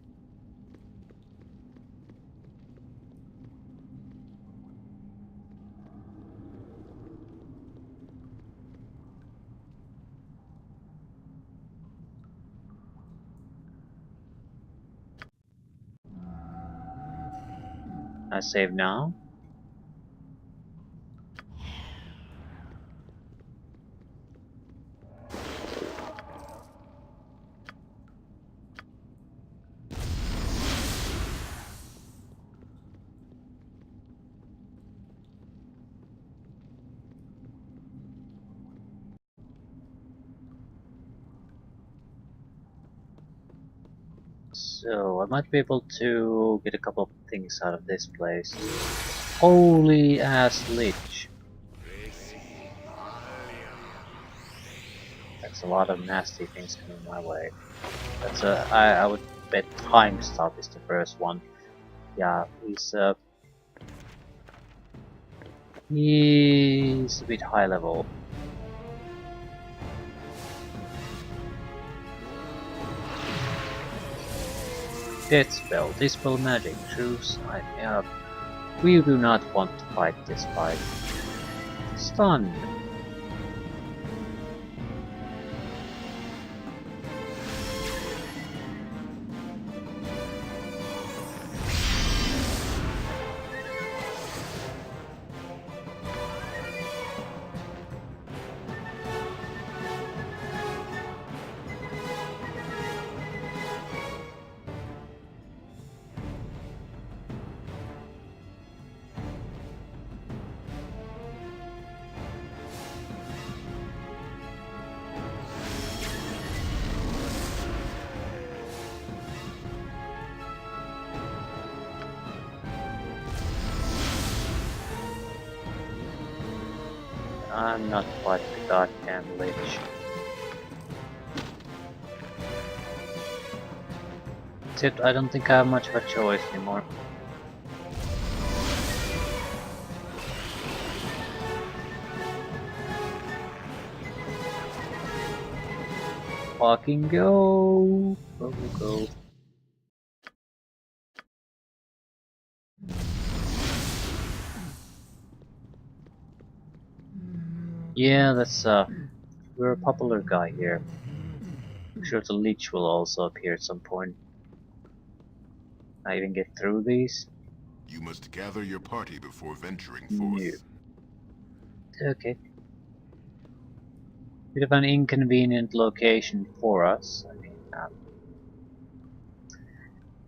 I save now? So I might be able to get a couple of things out of this place. Holy ass lich! That's a lot of nasty things coming my way. That's I would bet time stop is the first one. Yeah, he's a bit high level. Death spell, dispel magic, true sight. We do not want to fight this fight. Stun. I'm not fighting the goddamn lich. Except I don't think I have much of a choice anymore. Fucking go! Go, go, go. Yeah, that's we're a popular guy here. I'm sure the leech will also appear at some point. I even get through these? You must gather your party before venturing No. forth. Okay. Bit of an inconvenient location for us. I mean,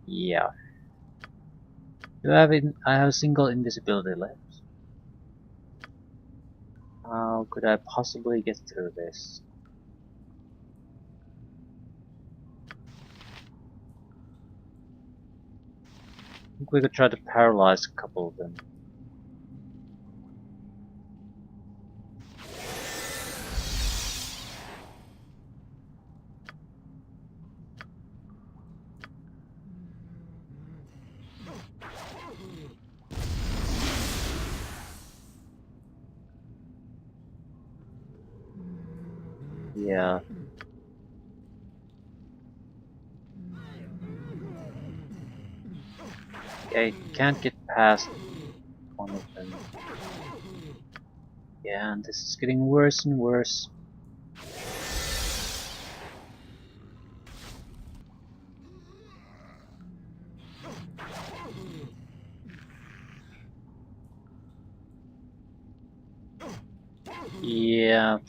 yeah. Do I have I have a single invisibility left. How could I possibly get through this? I think we could try to paralyze a couple of them. Yeah. I can't get past one of them. Yeah, and this is getting worse and worse. Yeah,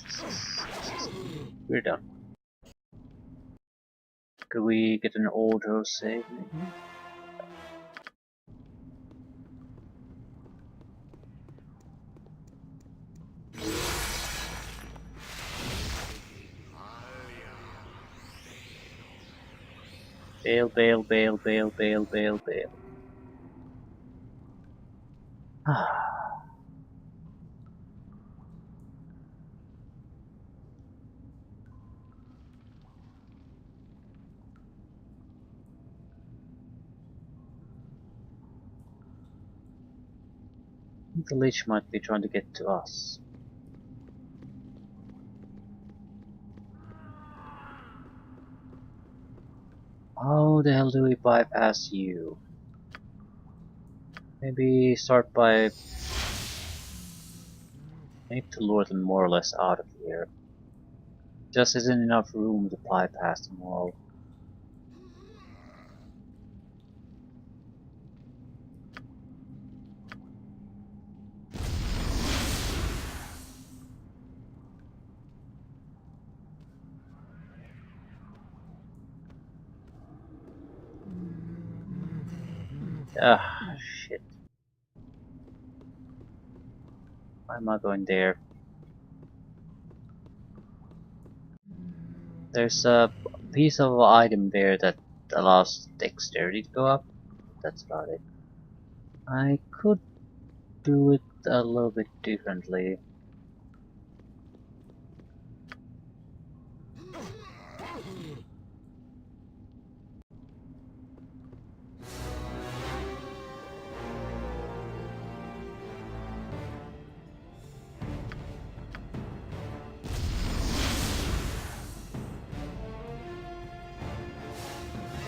we're done. Could we get an auto save maybe? Bail, bail, bail, bail, bail, bail, bail. The leech might be trying to get to us. How the hell do we bypass you? Maybe start by... I need to lure them more or less out of here. Just isn't enough room to bypass them all. Ah, shit. Why am I going there? There's a piece of item there that allows dexterity to go up. That's about it. I could do it a little bit differently.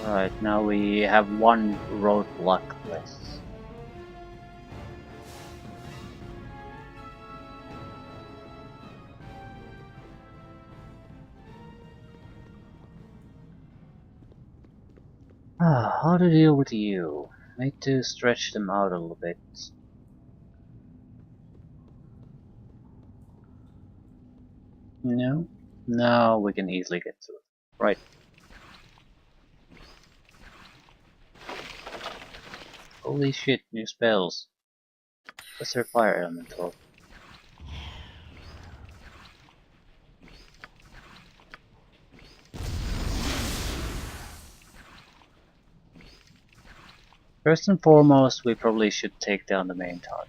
Right, now we have one roadblock less. How to deal with you? Need to stretch them out a little bit. No? No, we can easily get through. Right. Holy shit, new spells. What's their fire elemental? First and foremost, we probably should take down the main target.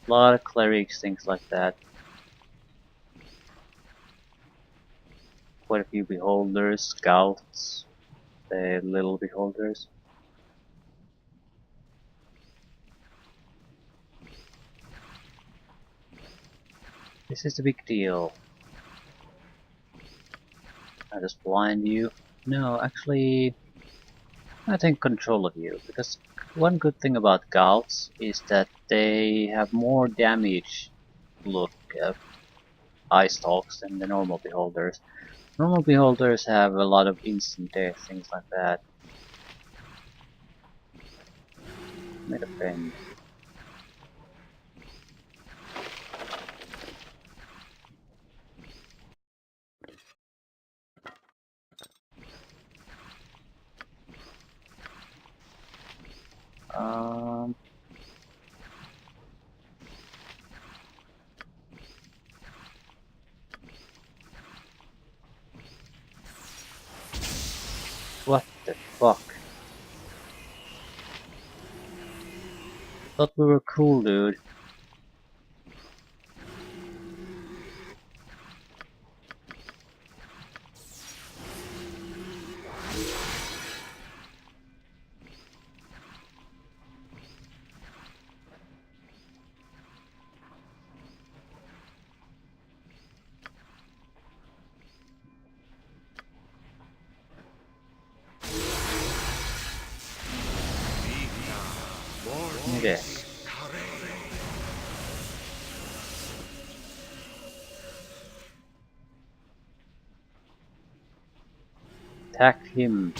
A lot of clerics, things like that. Quite a few beholders, scouts, the little beholders. This is a big deal. I just blind you. No, actually, I take control of you, because one good thing about Gauts is that they have more damage look eye stalks than the normal beholders. Normal beholders have a lot of instant death, things like that. Made a pen. Um, what the fuck? Thought we were cool, dude. Okay. Attack him.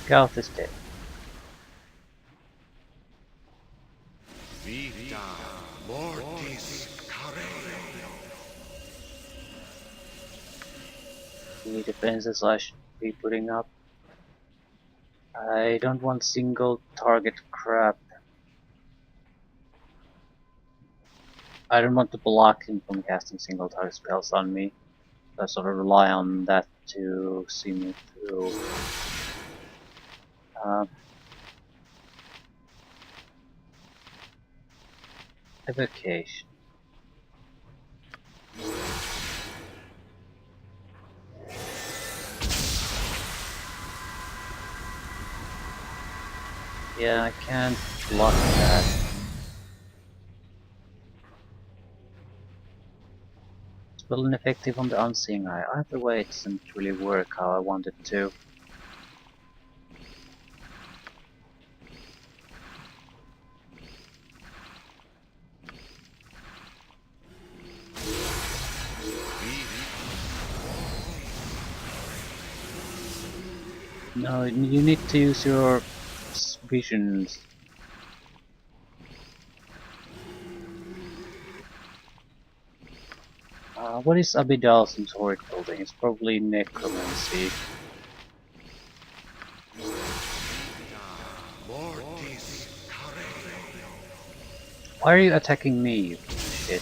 Garth is dead. Vita mortis carere. Any defenses I should be putting up? I don't want single target crap. I don't want to block him from casting single target spells on me. I sort of rely on that to see me through. Evocation. Yeah, I can't block that. Spell ineffective on the Unseeing Eye. Either way, it doesn't really work how I want it to. No, you need to use your visions. What is Abidalson's horrid building? It's probably necromancy. Mortis carere. Why are you attacking me, you shit?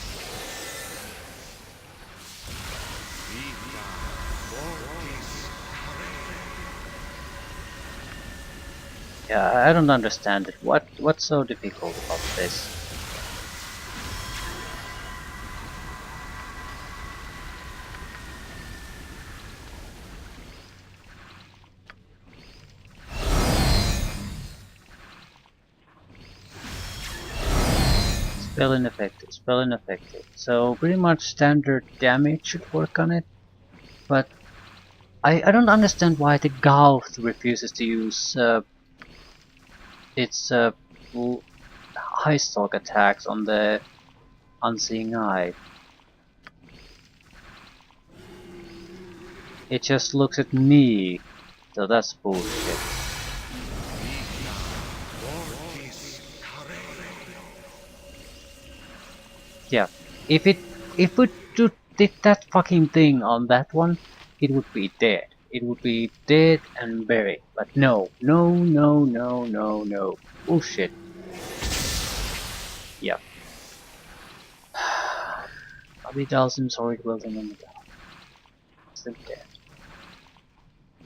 Vita mortis carere. Yeah, I don't understand it. What's so difficult about this? Spell ineffective, spell ineffective. So pretty much standard damage should work on it, but I don't understand why the Gauth refuses to use its high stock attacks on the Unseeing Eye. It just looks at me, so that's bullshit. Mortis carere. Yeah, if it did that fucking thing on that one, it would be dead. It would be dead and buried. But no, no, no, no, no, no. Bullshit. Yeah. Bobby Dalson's horrid building on the ground. Still dead.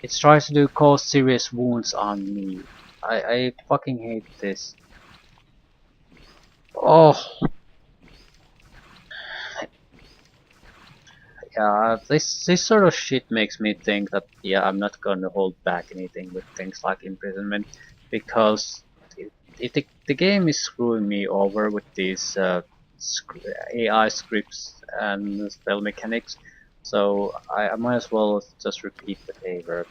It tries to cause serious wounds on me. I fucking hate this. Oh, yeah, this sort of shit makes me think that yeah, I'm not gonna hold back anything with things like imprisonment because the game is screwing me over with these AI scripts and spell mechanics. So I might as well just repeat the favor.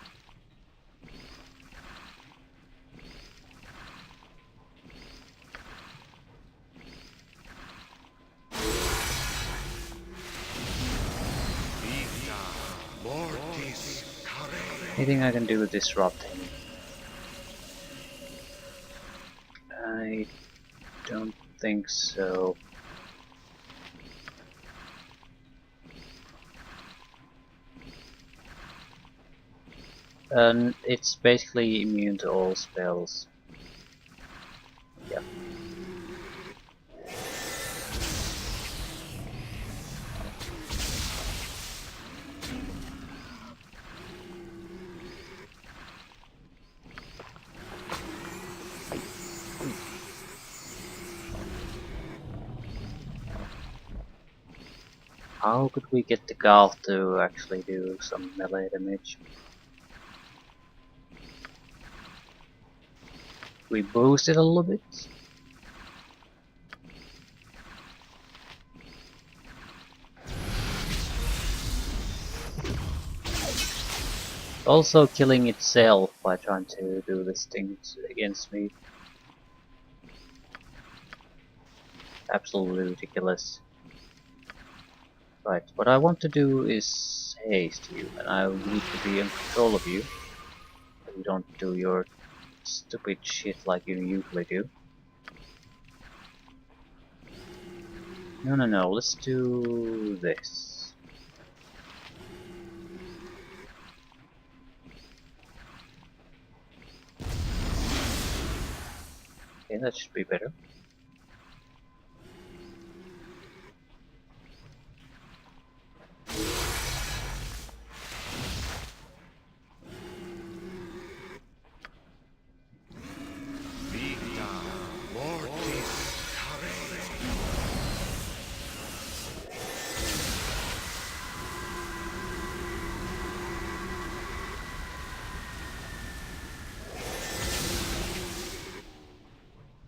Vita mortis carere. Anything I can do with disrupting? I don't think so. And it's basically immune to all spells. Yep. How could we get the Galth to actually do some melee damage? We boost it a little bit. also killing itself by trying to do these things against me. Absolutely ridiculous. Right, what I want to do is haste you, and I need to be in control of you, so you don't do your stupid shit like you usually do. No, let's do this. Okay, that should be better.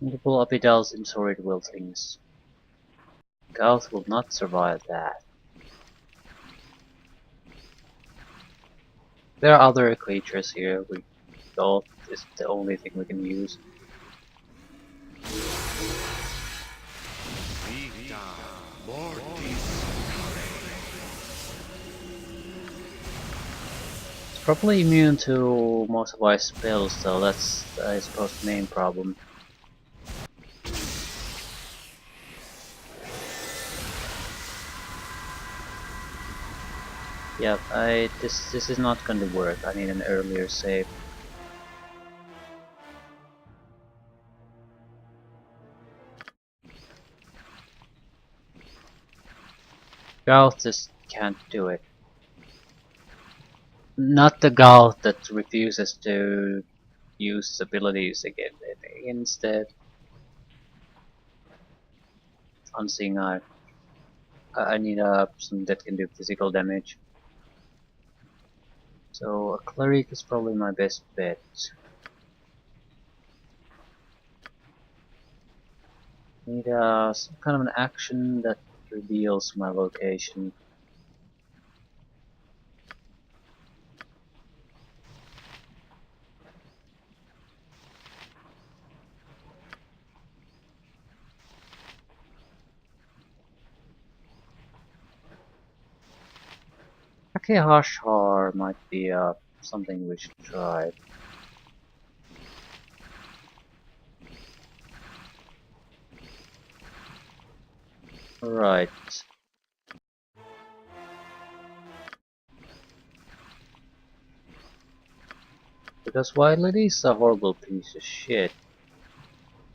Multiple epidals in sword wiltings. Gauth will not survive that. There are other creatures here. Gauth is the only thing we can use. It's probably immune to most of our spells, so that's, I suppose, the main problem. Yeah, this is not going to work. I need an earlier save. Gauth just can't do it. Not the Gauth that refuses to use abilities again. Instead, Unseen Eye. I need something that can do physical damage. So a cleric is probably my best bet. Need some kind of an action that reveals my location. Akehashar might be something we should try. Right. Because while it is a horrible piece of shit,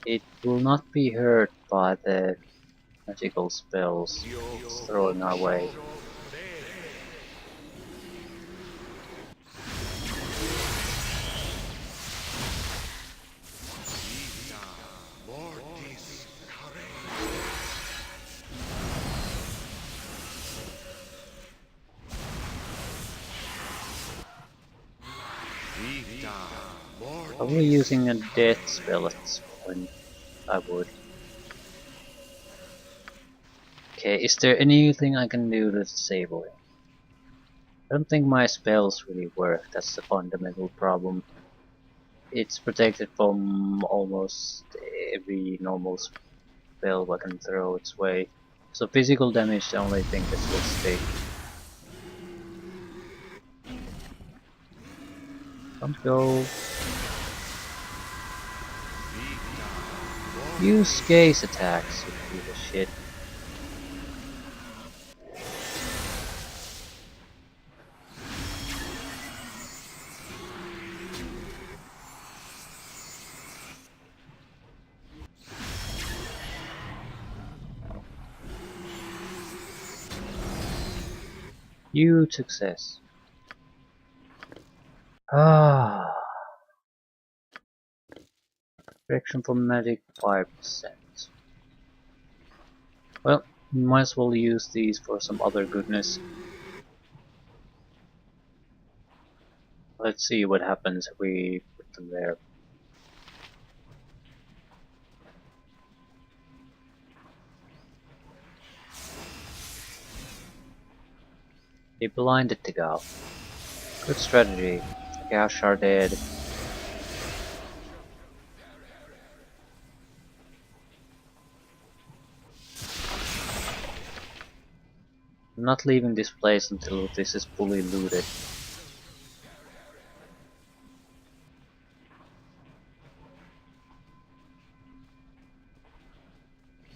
it will not be hurt by the magical spells it's throwing our way. Probably using a death spell at this point, I would. Okay, is there anything I can do to disable it? I don't think my spells really work, that's the fundamental problem. It's protected from almost every normal spell I can throw its way. So physical damage is the only thing that will stick. Don't go. Use gaze attacks, you piece of shit. Huge success. Ah. Protection from magic 5%. Well, we might as well use these for some other goodness. Let's see what happens if we put them there. They blinded the gal. Good strategy. Chaos sharded. I'm not leaving this place until this is fully looted.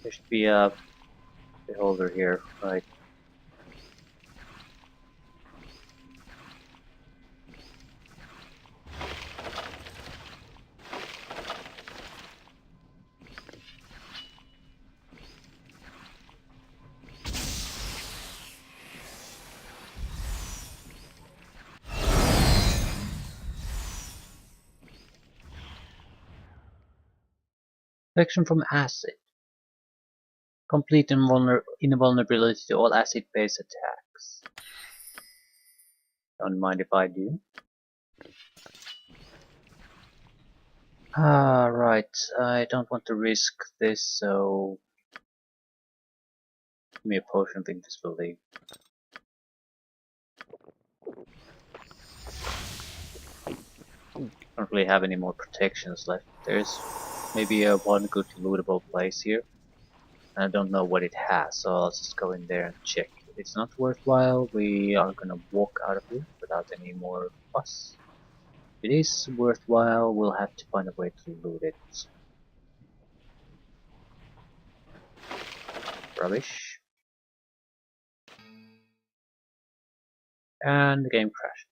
There should be a beholder here, right? Protection from acid. Complete invulnerability to all acid-based attacks. Don't mind if I do. Ah, right. I don't want to risk this, so give me a potion of invisibility. Don't really have any more protections left. There's maybe one good lootable place here. I don't know what it has, so I'll just go in there and check. If it's not worthwhile, we are gonna walk out of here without any more fuss. If it is worthwhile, we'll have to find a way to loot it. Rubbish. And the game crashed.